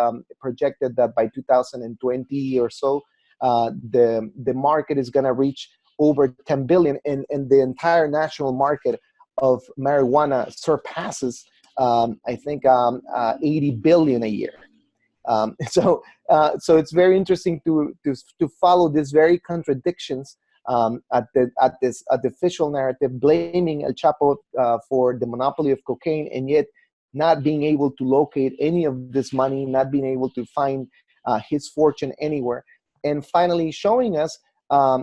projected that by 2020 or so, the market is going to reach over 10 billion, and the entire national market of marijuana surpasses, I think, 80 billion a year. So it's very interesting to follow these very contradictions at the official narrative, blaming El Chapo for the monopoly of cocaine, and yet not being able to locate any of this money, not being able to find his fortune anywhere, and finally showing us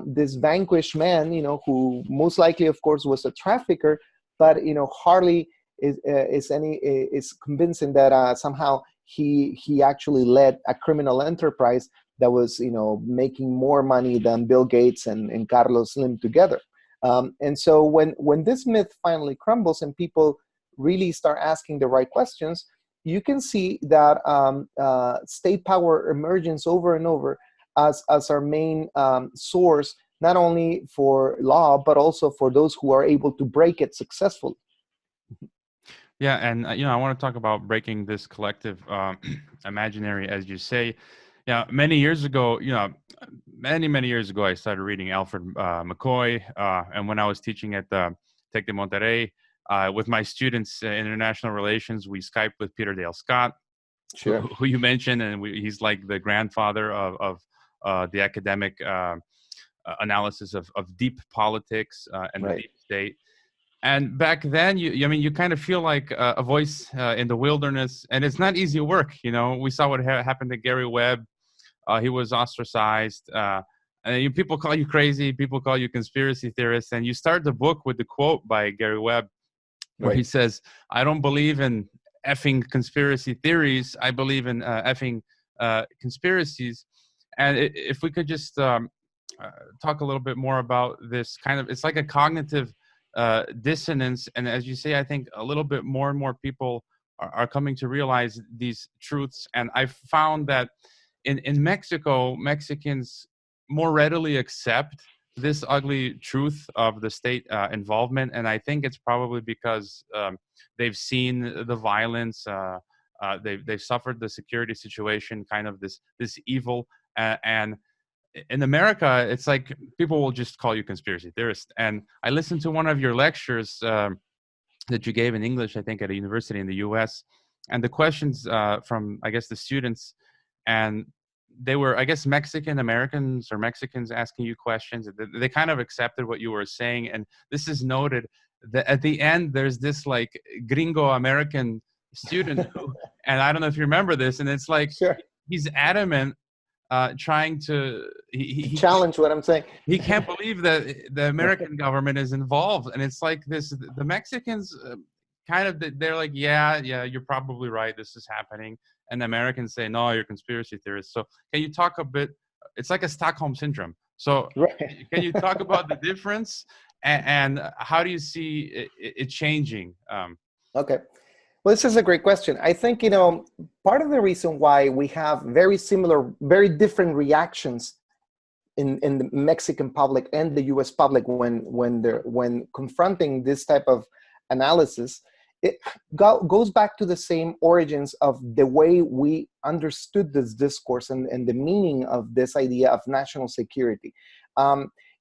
this vanquished man, who most likely, of course, was a trafficker, but hardly is convincing that somehow he actually led a criminal enterprise that was making more money than Bill Gates and Carlos Slim together. And so when this myth finally crumbles and people really start asking the right questions, you can see that state power emerges over and over as our main source, not only for law, but also for those who are able to break it successfully. Yeah, and I want to talk about breaking this collective imaginary, as you say. Yeah, many years ago, many years ago, I started reading Alfred McCoy, and when I was teaching at the Tec de Monterrey with my students in international relations, we Skyped with Peter Dale Scott, Sure. who you mentioned, and he's like the grandfather of the academic analysis of deep politics and Right. the deep state. And back then, you kind of feel like a voice in the wilderness, and it's not easy work. We saw what happened to Gary Webb. He was ostracized. And people call you crazy. People call you conspiracy theorist. And you start the book with the quote by Gary Webb, where he says, "I don't believe in effing conspiracy theories. I believe in effing conspiracies." And if we could just talk a little bit more about this kind of, it's like a cognitive dissonance. And as you say, I think a little bit more and more people are coming to realize these truths. And I found that in Mexico, Mexicans more readily accept this ugly truth of the state involvement. And I think it's probably because they've seen the violence, they've suffered the security situation, kind of this evil. And in America, it's like people will just call you conspiracy theorist. And I listened to one of your lectures that you gave in English, I think, at a university in the U.S. And the questions from, I guess, the students, and they were, I guess, Mexican Americans or Mexicans asking you questions. They kind of accepted what you were saying. And this is noted that at the end, there's this like gringo American student who, and I don't know if you remember this, and it's like, Sure. He's adamant trying to he challenge what I'm saying. He can't believe that the American government is involved, and it's like this. The Mexicans kind of, they're like, yeah, you're probably right. This is happening, and the Americans say, no, you're conspiracy theorists. So can you talk a bit? It's like a Stockholm syndrome. So can you talk about the difference and how do you see it changing? Okay. Well, this is a great question. I think, part of the reason why we have very similar, very different reactions in the Mexican public and the U.S. public when confronting this type of analysis, it goes back to the same origins of the way we understood this discourse and the meaning of this idea of national security.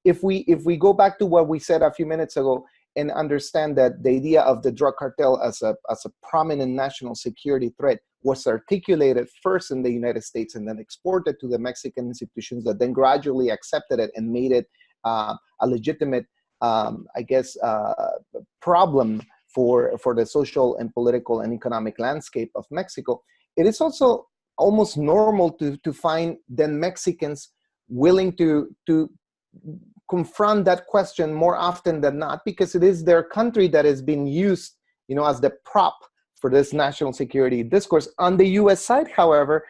If we go back to what we said a few minutes ago, and understand that the idea of the drug cartel as a prominent national security threat was articulated first in the United States and then exported to the Mexican institutions that then gradually accepted it and made it a legitimate, problem for the social and political and economic landscape of Mexico. It is also almost normal to find then Mexicans willing to confront that question more often than not, because it is their country that has been used, as the prop for this national security discourse. On the US side, however,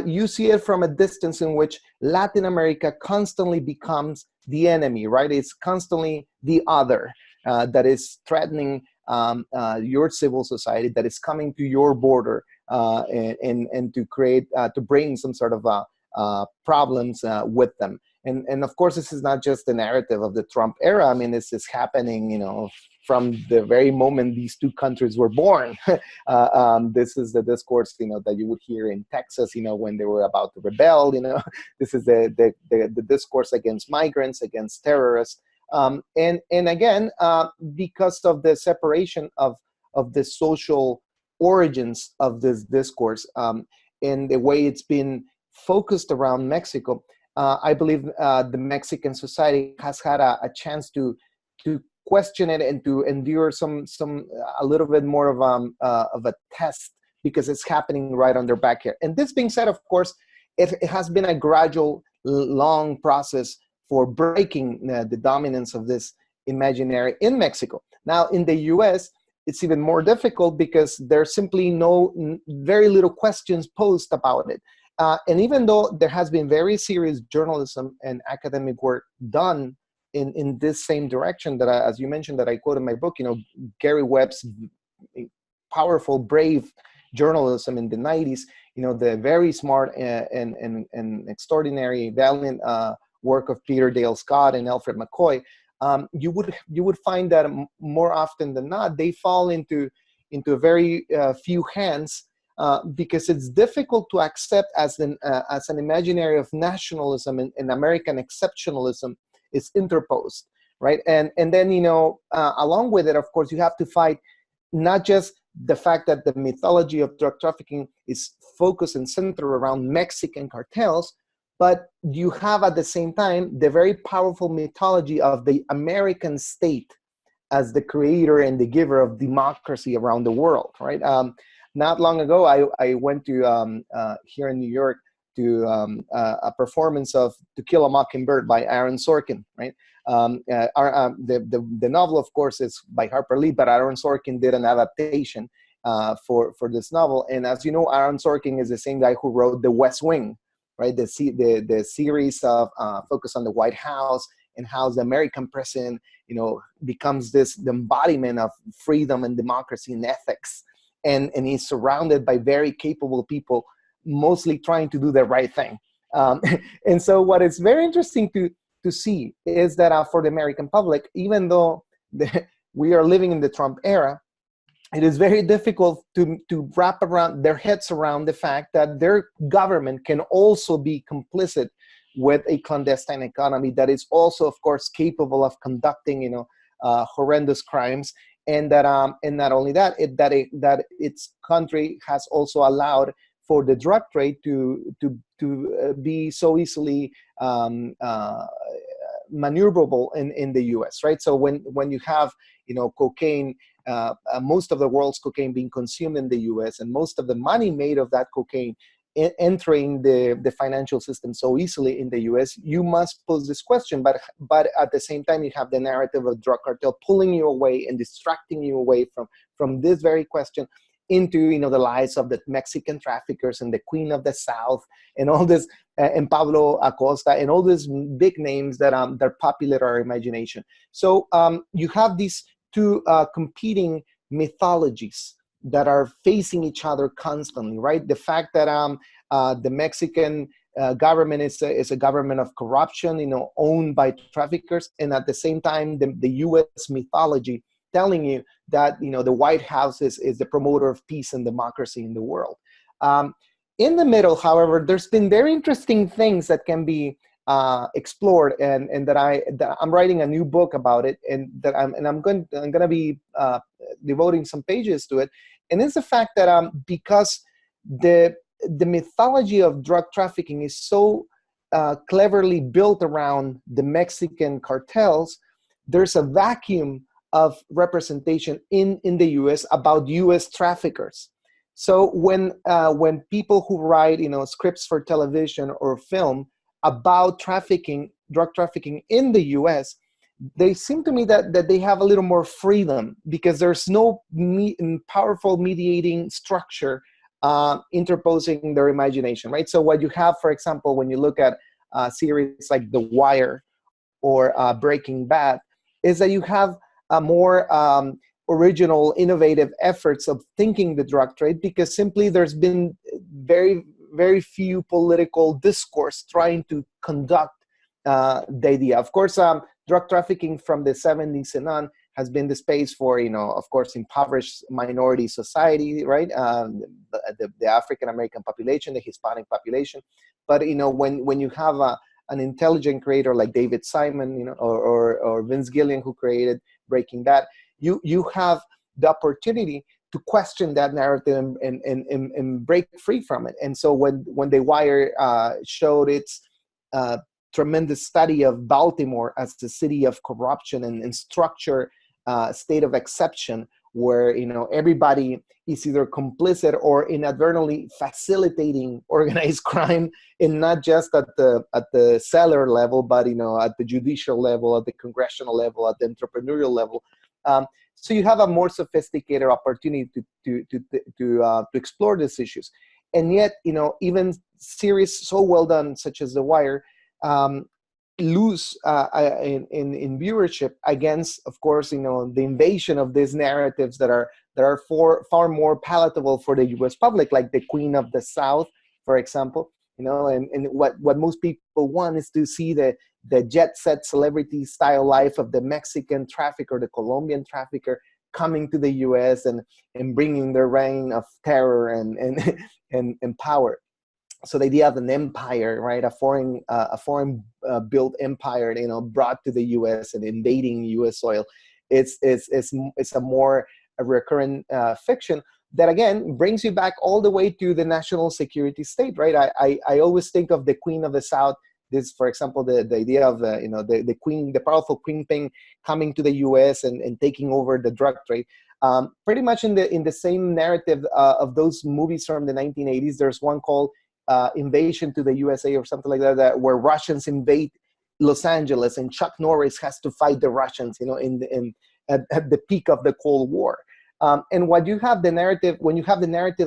you see it from a distance in which Latin America constantly becomes the enemy, right? It's constantly the other that is threatening your civil society, that is coming to your border and to create, to bring some sort of problems with them. And of course, this is not just the narrative of the Trump era. I mean, this is happening, from the very moment these two countries were born. This is the discourse, that you would hear in Texas, when they were about to rebel. This is the discourse against migrants, against terrorists. And again, because of the separation of the social origins of this discourse, and the way it's been focused around Mexico, I believe the Mexican society has had a chance to question it and to endure a little bit more of a test, because it's happening right on their back here. And this being said, of course, it has been a gradual, long process for breaking the dominance of this imaginary in Mexico. Now, in the US, it's even more difficult because there's simply very little questions posed about it. And even though there has been very serious journalism and academic work done in this same direction that, as you mentioned, that I quote in my book, Gary Webb's powerful, brave journalism in the 90s, the very smart and extraordinary, valiant work of Peter Dale Scott and Alfred McCoy, you would find that more often than not, they fall into a very few hands, because it's difficult to accept as an imaginary of nationalism and American exceptionalism is interposed, right? And then, along with it, of course, you have to fight not just the fact that the mythology of drug trafficking is focused and centered around Mexican cartels, but you have at the same time the very powerful mythology of the American state as the creator and the giver of democracy around the world, right? Not long ago, I went to here in New York to a performance of To Kill a Mockingbird by Aaron Sorkin, right? The novel, of course, is by Harper Lee, but Aaron Sorkin did an adaptation for this novel. And as you know, Aaron Sorkin is the same guy who wrote The West Wing, right? The series of focus on the White House and how the American president, becomes the embodiment of freedom and democracy and ethics. And he's surrounded by very capable people, mostly trying to do the right thing. And so what is very interesting to see is that for the American public, even though we are living in the Trump era, it is very difficult to wrap around their heads around the fact that their government can also be complicit with a clandestine economy that is also, of course, capable of conducting, horrendous crimes. And that, and not only that, that its country has also allowed for the drug trade to be so easily maneuverable in the U.S. Right. So when you have cocaine, most of the world's cocaine being consumed in the U.S. and most of the money made of that cocaine entering the financial system so easily in the U.S., you must pose this question. But at the same time, you have the narrative of drug cartel pulling you away and distracting you away from this very question into the lives of the Mexican traffickers and the Queen of the South and all this, and Pablo Acosta and all these big names that populate our imagination. So you have these two competing mythologies that are facing each other constantly, right? The fact that the Mexican government is a government of corruption, owned by traffickers, and at the same time, the U.S. mythology telling you that the White House is the promoter of peace and democracy in the world. In the middle, however, there's been very interesting things that can be explored, and that I'm writing a new book about it, and I'm going to be devoting some pages to it. And it's the fact that because the mythology of drug trafficking is so cleverly built around the Mexican cartels, there's a vacuum of representation in the U.S. about U.S. traffickers. So when people who write scripts for television or film about trafficking drug trafficking in the US, they seem to me that they have a little more freedom because there's no powerful mediating structure interposing their imagination, right? So what you have, for example, when you look at series like The Wire or Breaking Bad, is that you have a more original, innovative efforts of thinking the drug trade, because simply there's been very few political discourse trying to conduct the idea. Of course, drug trafficking from the 70s and on has been the space for, of course, impoverished minority society, right? The African American population, the Hispanic population. But when you have an intelligent creator like David Simon, or Vince Gilligan, who created Breaking Bad, you have the opportunity to question that narrative and break free from it. And so when The Wire showed its tremendous study of Baltimore as the city of corruption and structure, state of exception, where everybody is either complicit or inadvertently facilitating organized crime, and not just at the seller level, but at the judicial level, at the congressional level, at the entrepreneurial level. So you have a more sophisticated opportunity to explore these issues, and yet even series so well done such as The Wire lose in viewership against, of course, the invasion of these narratives that are far more palatable for the U.S. public, like the Queen of the South, for example. And what most people want is to see the jet set celebrity style life of the Mexican trafficker, the Colombian trafficker, coming to the U.S. and bringing their reign of terror and power. So the idea of an empire, right, a foreign built empire, brought to the U.S. and invading U.S. soil, it's a more recurrent fiction that again brings you back all the way to the national security state, right? I always think of the Queen of the South. This, for example, the idea of the queen, the powerful kingpin coming to the U.S. and taking over the drug trade. Pretty much in the same narrative of those movies from the 1980s. There's one called Invasion to the USA or something like that, where Russians invade Los Angeles and Chuck Norris has to fight the Russians, at the peak of the Cold War. And when you have the narrative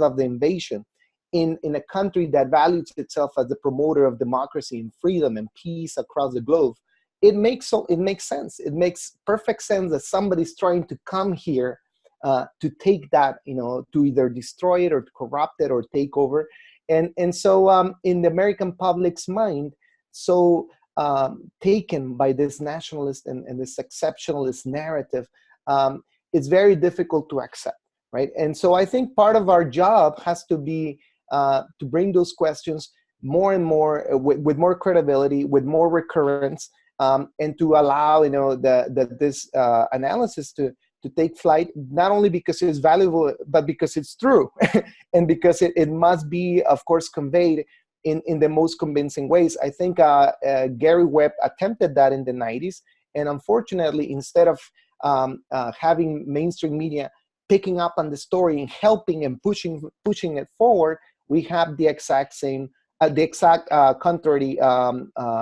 of the invasion in a country that values itself as the promoter of democracy and freedom and peace across the globe, it makes sense. It makes perfect sense that somebody's trying to come here to take that, to either destroy it or to corrupt it or take over. And so in the American public's mind, so taken by this nationalist and this exceptionalist narrative, it's very difficult to accept, right? And so I think part of our job has to be to bring those questions more and more with more credibility, with more recurrence, and to allow this analysis to take flight, not only because it's valuable, but because it's true, and because it must be, of course, conveyed in the most convincing ways. I think Gary Webb attempted that in the 90s, and unfortunately, instead of having mainstream media picking up on the story and helping and pushing it forward, we have the exact contrary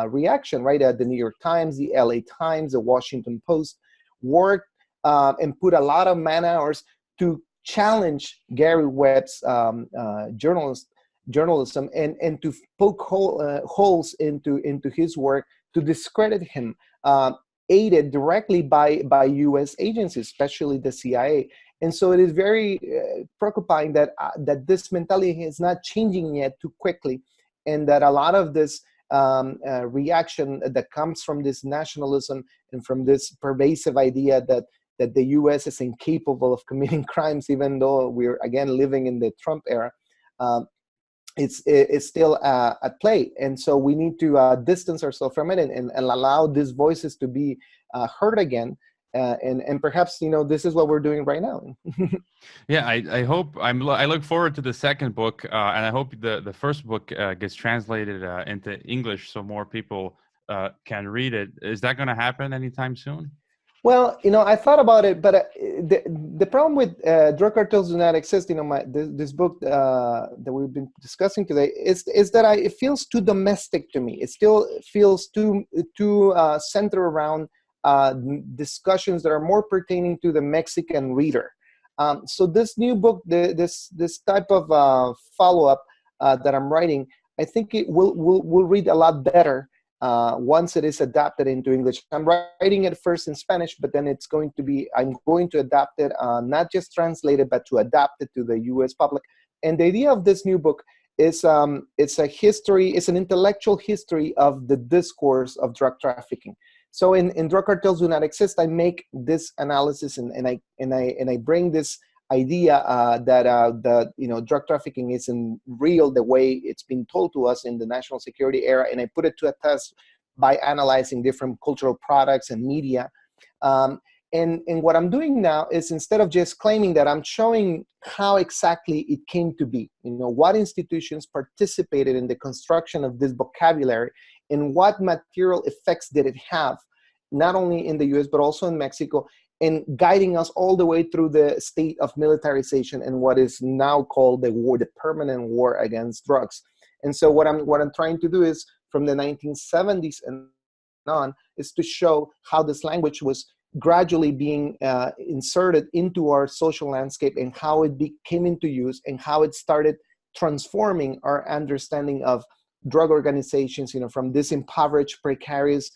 reaction, right? The New York Times, the LA Times, the Washington Post worked and put a lot of man hours to challenge Gary Webb's journalism and to poke holes into his work, to discredit him, aided directly by U.S. agencies, especially the CIA. And so it is very preoccupying that this mentality is not changing yet too quickly, and that a lot of this reaction that comes from this nationalism and from this pervasive idea that the U.S. is incapable of committing crimes, even though we're again living in the Trump era, it's still at play. And so we need to distance ourselves from it and allow these voices to be heard again. And perhaps, this is what we're doing right now. Yeah, I hope I look forward to the second book, and I hope the first book gets translated into English so more people can read it. Is that going to happen anytime soon? Well, I thought about it, but the problem with drug cartels do not exist. This book that we've been discussing today is that it feels too domestic to me. It still feels too centered around discussions that are more pertaining to the Mexican reader. So this new book, this type of follow up that I'm writing, I think it will read a lot better once it is adapted into English. I'm writing it first in Spanish, but then I'm going to adapt it, not just translate it, but to adapt it to the U.S. public. And the idea of this new book is it's an intellectual history of the discourse of drug trafficking. So in Drug Cartels Do Not Exist, I make this analysis and I bring this idea that drug trafficking isn't real the way it's been told to us in the national security era, and I put it to a test by analyzing different cultural products and media. And what I'm doing now is, instead of just claiming that, I'm showing how exactly it came to be. What institutions participated in the construction of this vocabulary, and what material effects did it have, not only in the US, but also in Mexico, and guiding us all the way through the state of militarization and what is now called the permanent war against drugs. And so what I'm trying to do is, from the 1970s and on, is to show how this language was gradually being inserted into our social landscape, and how it came into use, and how it started transforming our understanding of drug organizations, from this impoverished, precarious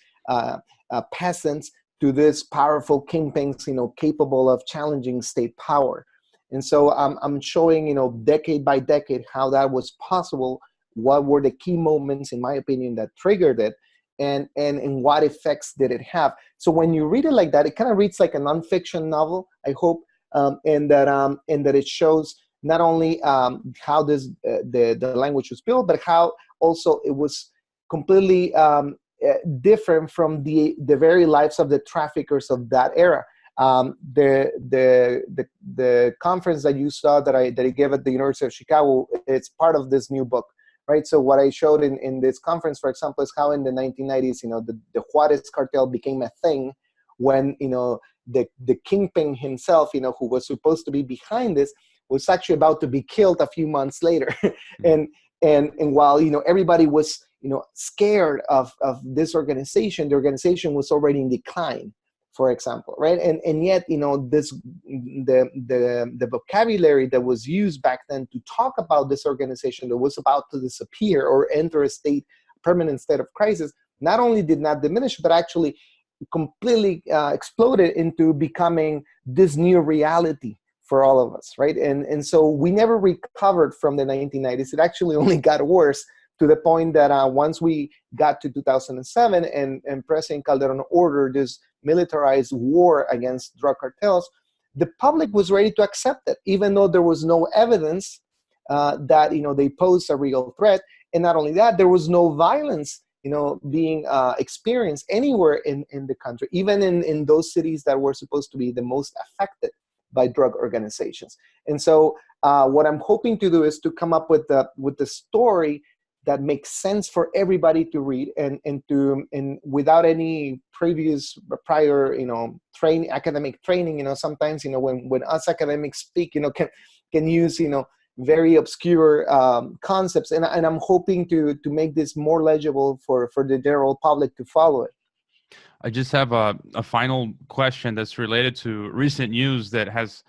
peasants to this powerful kingpins, capable of challenging state power. And so I'm showing, decade by decade, how that was possible, what were the key moments, in my opinion, that triggered it, and what effects did it have. So when you read it like that, it kind of reads like a nonfiction novel, I hope, and that it shows not only how the language was built, but how also it was completely different from the very lives of the traffickers of that era. The conference that you saw that I gave at the University of Chicago, it's part of this new book, right? So what I showed in this conference, for example, is how in the 1990s, the Juarez Cartel became a thing, when the kingpin himself, who was supposed to be behind this, was actually about to be killed a few months later. and while everybody was scared of this organization, the organization was already in decline, for example, right? And yet the vocabulary that was used back then to talk about this organization that was about to disappear or enter a permanent state of crisis, not only did not diminish, but actually completely exploded into becoming this new reality for all of us, right? And so we never recovered from the 1990s. It actually only got worse, to the point that once we got to 2007 and President Calderon ordered this militarized war against drug cartels, the public was ready to accept it, even though there was no evidence that they posed a real threat. And not only that, there was no violence being experienced anywhere in the country, even in those cities that were supposed to be the most affected by drug organizations. And so what I'm hoping to do is to come up with the story that makes sense for everybody to read, and without any prior academic training. Sometimes when us academics speak, can use very obscure concepts, and I'm hoping to make this more legible for the general public to follow it. I just have a final question that's related to recent news that has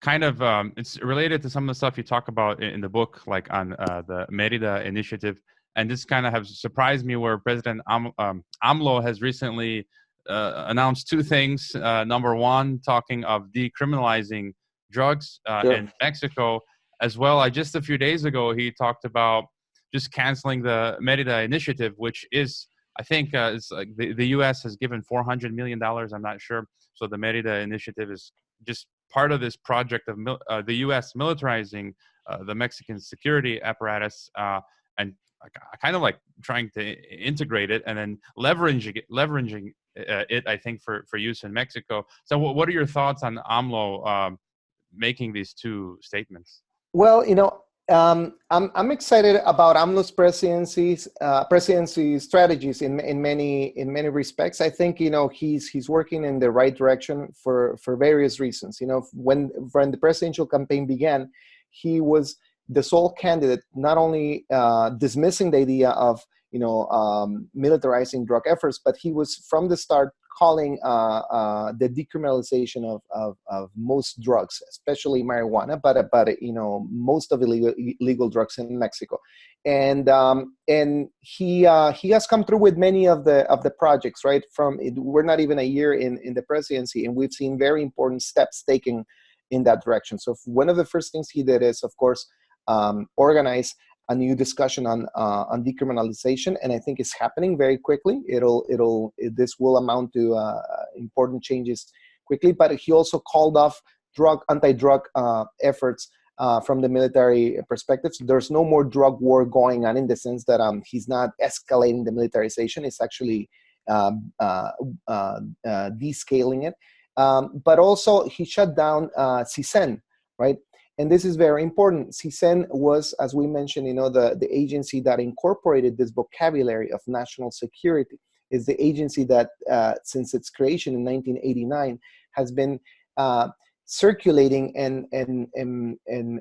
kind of, it's related to some of the stuff you talk about in the book, like on the Merida initiative. And this kind of has surprised me, where President AMLO has recently announced two things. Number one, talking of decriminalizing drugs in Mexico as well. Just a few days ago, he talked about just canceling the Merida initiative, which is, I think it's like the U.S. has given $400 million. I'm not sure. So the Merida initiative is just part of this project of the U.S. militarizing the Mexican security apparatus, and kind of like trying to integrate it and then leveraging it, I think, for use in Mexico. So what are your thoughts on AMLO making these two statements? Well, I'm excited about AMLO's presidency strategies in many respects. I think he's working in the right direction for various reasons. When the presidential campaign began, he was the sole candidate, not only dismissing the idea of militarizing drug efforts, but he was from the start calling the decriminalization of most drugs, especially marijuana, but most of illegal drugs in Mexico, and he has come through with many of the projects. Right, we're not even a year in the presidency, and we've seen very important steps taken in that direction. So one of the first things he did is, of course, organize a new discussion on decriminalization, and I think it's happening very quickly. This will amount to important changes quickly. But he also called off anti-drug efforts from the military perspective. So there's no more drug war going on, in the sense that he's not escalating the militarization. It's actually descaling it. But also he shut down CISEN, right? And this is very important. CISEN was, as we mentioned, the agency that incorporated this vocabulary of national security. Is the agency that, since its creation in 1989, has been circulating and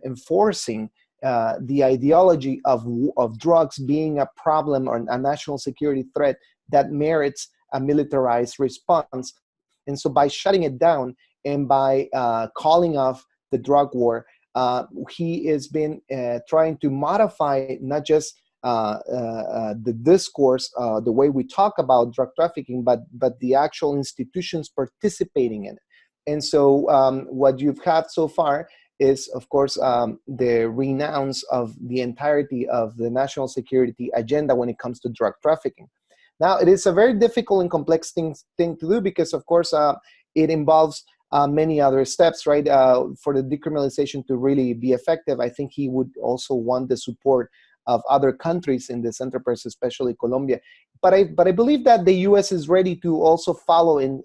enforcing the ideology of drugs being a problem or a national security threat that merits a militarized response. And so by shutting it down and by calling off the drug war, he has been trying to modify not just the discourse, the way we talk about drug trafficking, but the actual institutions participating in it. And so what you've had so far is, of course, the renounce of the entirety of the national security agenda when it comes to drug trafficking. Now, it is a very difficult and complex thing to do because, of course, it involves many other steps, right? For the decriminalization to really be effective, I think he would also want the support of other countries in this enterprise, especially Colombia. But I believe that the U.S. is ready to also follow in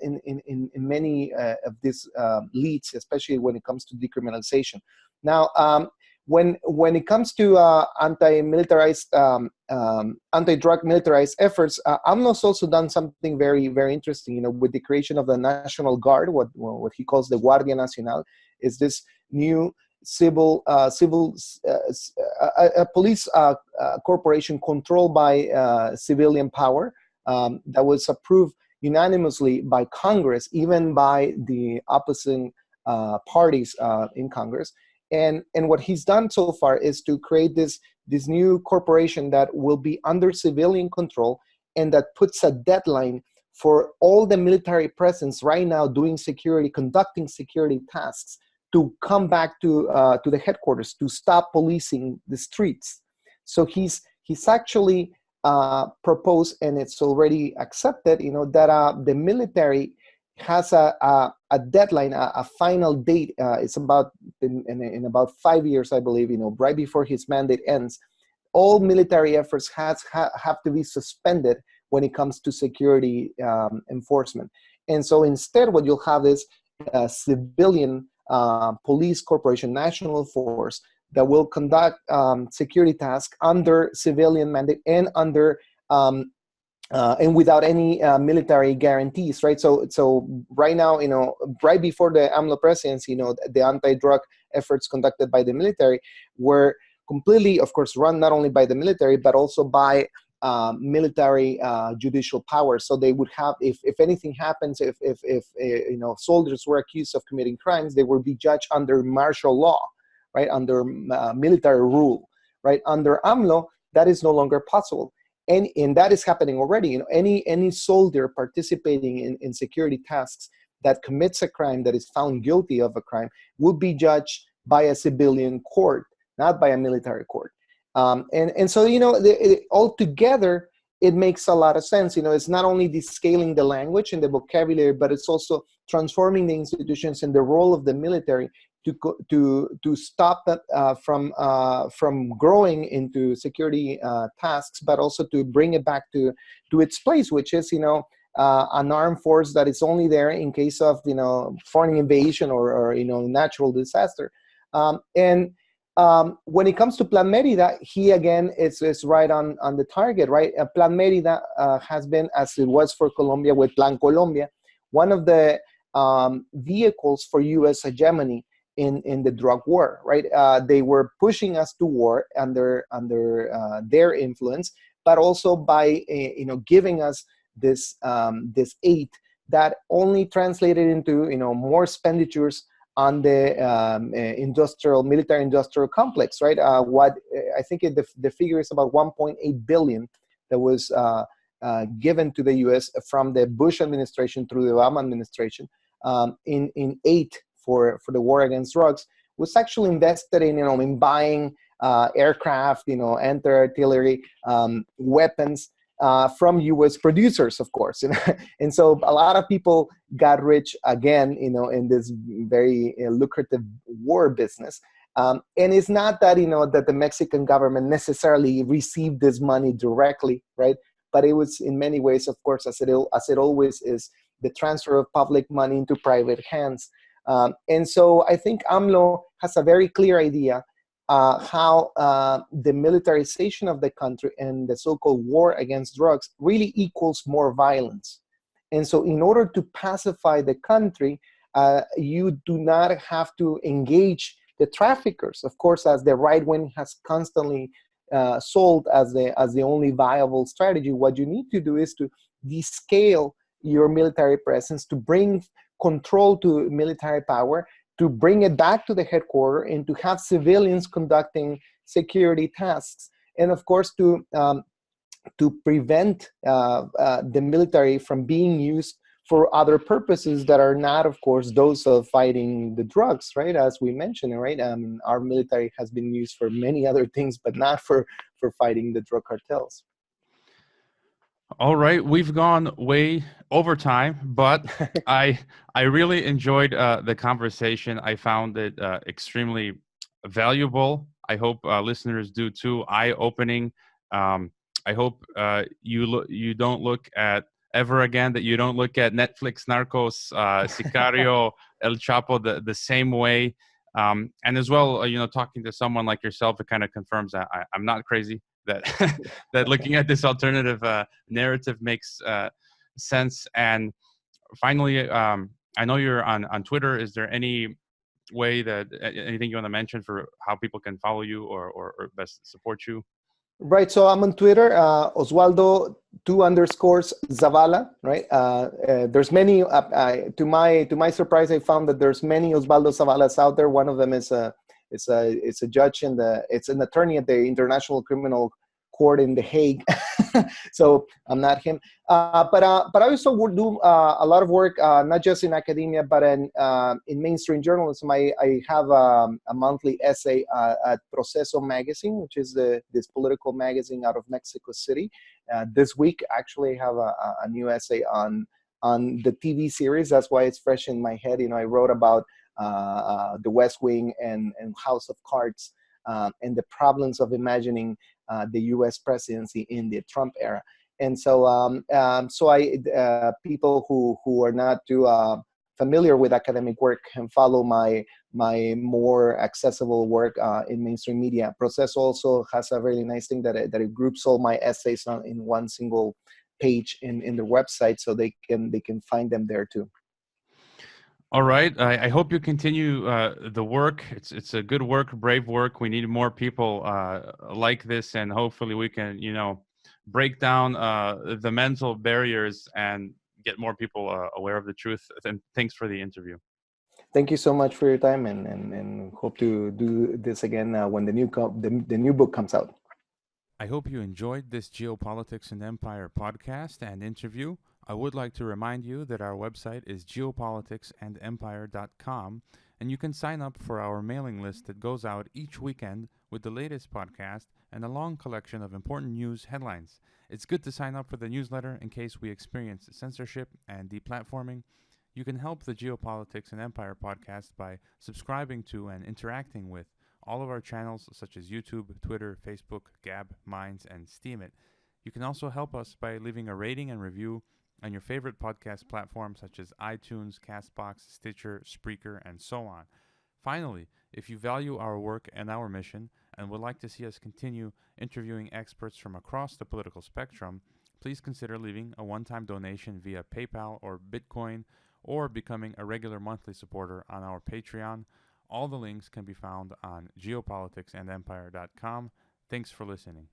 many of these leads, especially when it comes to decriminalization. Now, when it comes to anti-drug militarized efforts, AMLO's also done something very, very interesting. With the creation of the National Guard, what he calls the Guardia Nacional, is this new a police corporation controlled by civilian power that was approved unanimously by Congress, even by the opposing parties in Congress. And what he's done so far is to create this new corporation that will be under civilian control, and that puts a deadline for all the military presence right now conducting security tasks, to come back to the headquarters, to stop policing the streets. So he's actually proposed, and it's already accepted, that the military has a deadline, a final date. It's about in about 5 years, I believe. Right before his mandate ends, all military efforts have to be suspended when it comes to security enforcement. And so instead, what you'll have is a civilian police corporation, national force, that will conduct security tasks under civilian mandate and under and without any military guarantees, right? So right now, right before the AMLO presidency, the anti-drug efforts conducted by the military were completely, of course, run not only by the military, but also by military judicial power. So they would have, if anything happens, if soldiers were accused of committing crimes, they would be judged under martial law, right? Under military rule, right? Under AMLO, that is no longer possible. And that is happening already. Any soldier participating in security tasks that commits a crime, that is found guilty of a crime, will be judged by a civilian court, not by a military court. And so, altogether, it makes a lot of sense. It's not only descaling the language and the vocabulary, but it's also transforming the institutions and the role of the military to stop that from growing into security tasks, but also to bring it back to its place, which is an armed force that is only there in case of foreign invasion or natural disaster. And when it comes to Plan Merida, he again is right on the target, right? Plan Merida has been, as it was for Colombia with Plan Colombia, one of the vehicles for U.S. hegemony in the drug war, right? They were pushing us to war under their influence, but also by giving us this aid that only translated into more expenditures on the military industrial complex, right? What I think the figure is about 1.8 billion that was given to the U.S. from the Bush administration through the Obama administration in aid for the war against drugs, was actually invested in buying aircraft, anti-artillery weapons from U.S. producers, of course. And so a lot of people got rich again, in this very lucrative war business. And it's not that, that the Mexican government necessarily received this money directly, right? But it was in many ways, of course, as it always is, the transfer of public money into private hands. And so I think AMLO has a very clear idea how the militarization of the country and the so-called war against drugs really equals more violence. And so in order to pacify the country, you do not have to engage the traffickers, of course, as the right wing has constantly sold as the only viable strategy. What you need to do is to descale your military presence, to bring control to military power, to bring it back to the headquarters, and to have civilians conducting security tasks, and of course to prevent the military from being used for other purposes that are not, of course, those of fighting the drugs, right? As we mentioned, right? Our military has been used for many other things, but not for fighting the drug cartels. All right, we've gone way over time, but I really enjoyed the conversation. I found it extremely valuable. I hope listeners do too. Eye-opening. I hope you don't look at ever again, that you don't look at Netflix, Narcos, Sicario, El Chapo the same way. And as well, talking to someone like yourself, it kind of confirms that I'm not crazy. That that looking at this alternative narrative makes sense. And finally, I know you're on Twitter. Is there any way that anything you want to mention for how people can follow you or best support you? Right. So I'm on Twitter, Oswaldo _Zavala. Right. There's many. To my surprise, I found that there's many Oswaldo Zavalas out there. One of them is a judge it's an attorney at the International Criminal Court in The Hague. So I'm not him. But I also would do a lot of work, not just in academia, but in mainstream journalism. I have a monthly essay at Proceso magazine, which is this political magazine out of Mexico City. This week, actually, I have a new essay on the TV series. That's why it's fresh in my head. I wrote about the West Wing and House of Cards, and the problems of imagining the U.S. presidency in the Trump era. And so, people who are not too familiar with academic work can follow my more accessible work in mainstream media. Proceso also has a really nice thing that it groups all my essays in one single page in the website, so they can find them there too. All right. I hope you continue the work. It's a good work, brave work. We need more people like this, and hopefully we can, break down the mental barriers and get more people aware of the truth. And thanks for the interview. Thank you so much for your time, and hope to do this again when the new book comes out. I hope you enjoyed this Geopolitics and Empire podcast and interview. I would like to remind you that our website is geopoliticsandempire.com, and you can sign up for our mailing list that goes out each weekend with the latest podcast and a long collection of important news headlines. It's good to sign up for the newsletter in case we experience censorship and deplatforming. You can help the Geopolitics and Empire podcast by subscribing to and interacting with all of our channels such as YouTube, Twitter, Facebook, Gab, Minds, and Steemit. You can also help us by leaving a rating and review on your favorite podcast platforms such as iTunes, Castbox, Stitcher, Spreaker, and so on. Finally, If you value our work and our mission and would like to see us continue interviewing experts from across the political spectrum, please consider leaving a one-time donation via PayPal or Bitcoin or becoming a regular monthly supporter on our Patreon. All the links can be found on geopoliticsandempire.com. Thanks for listening.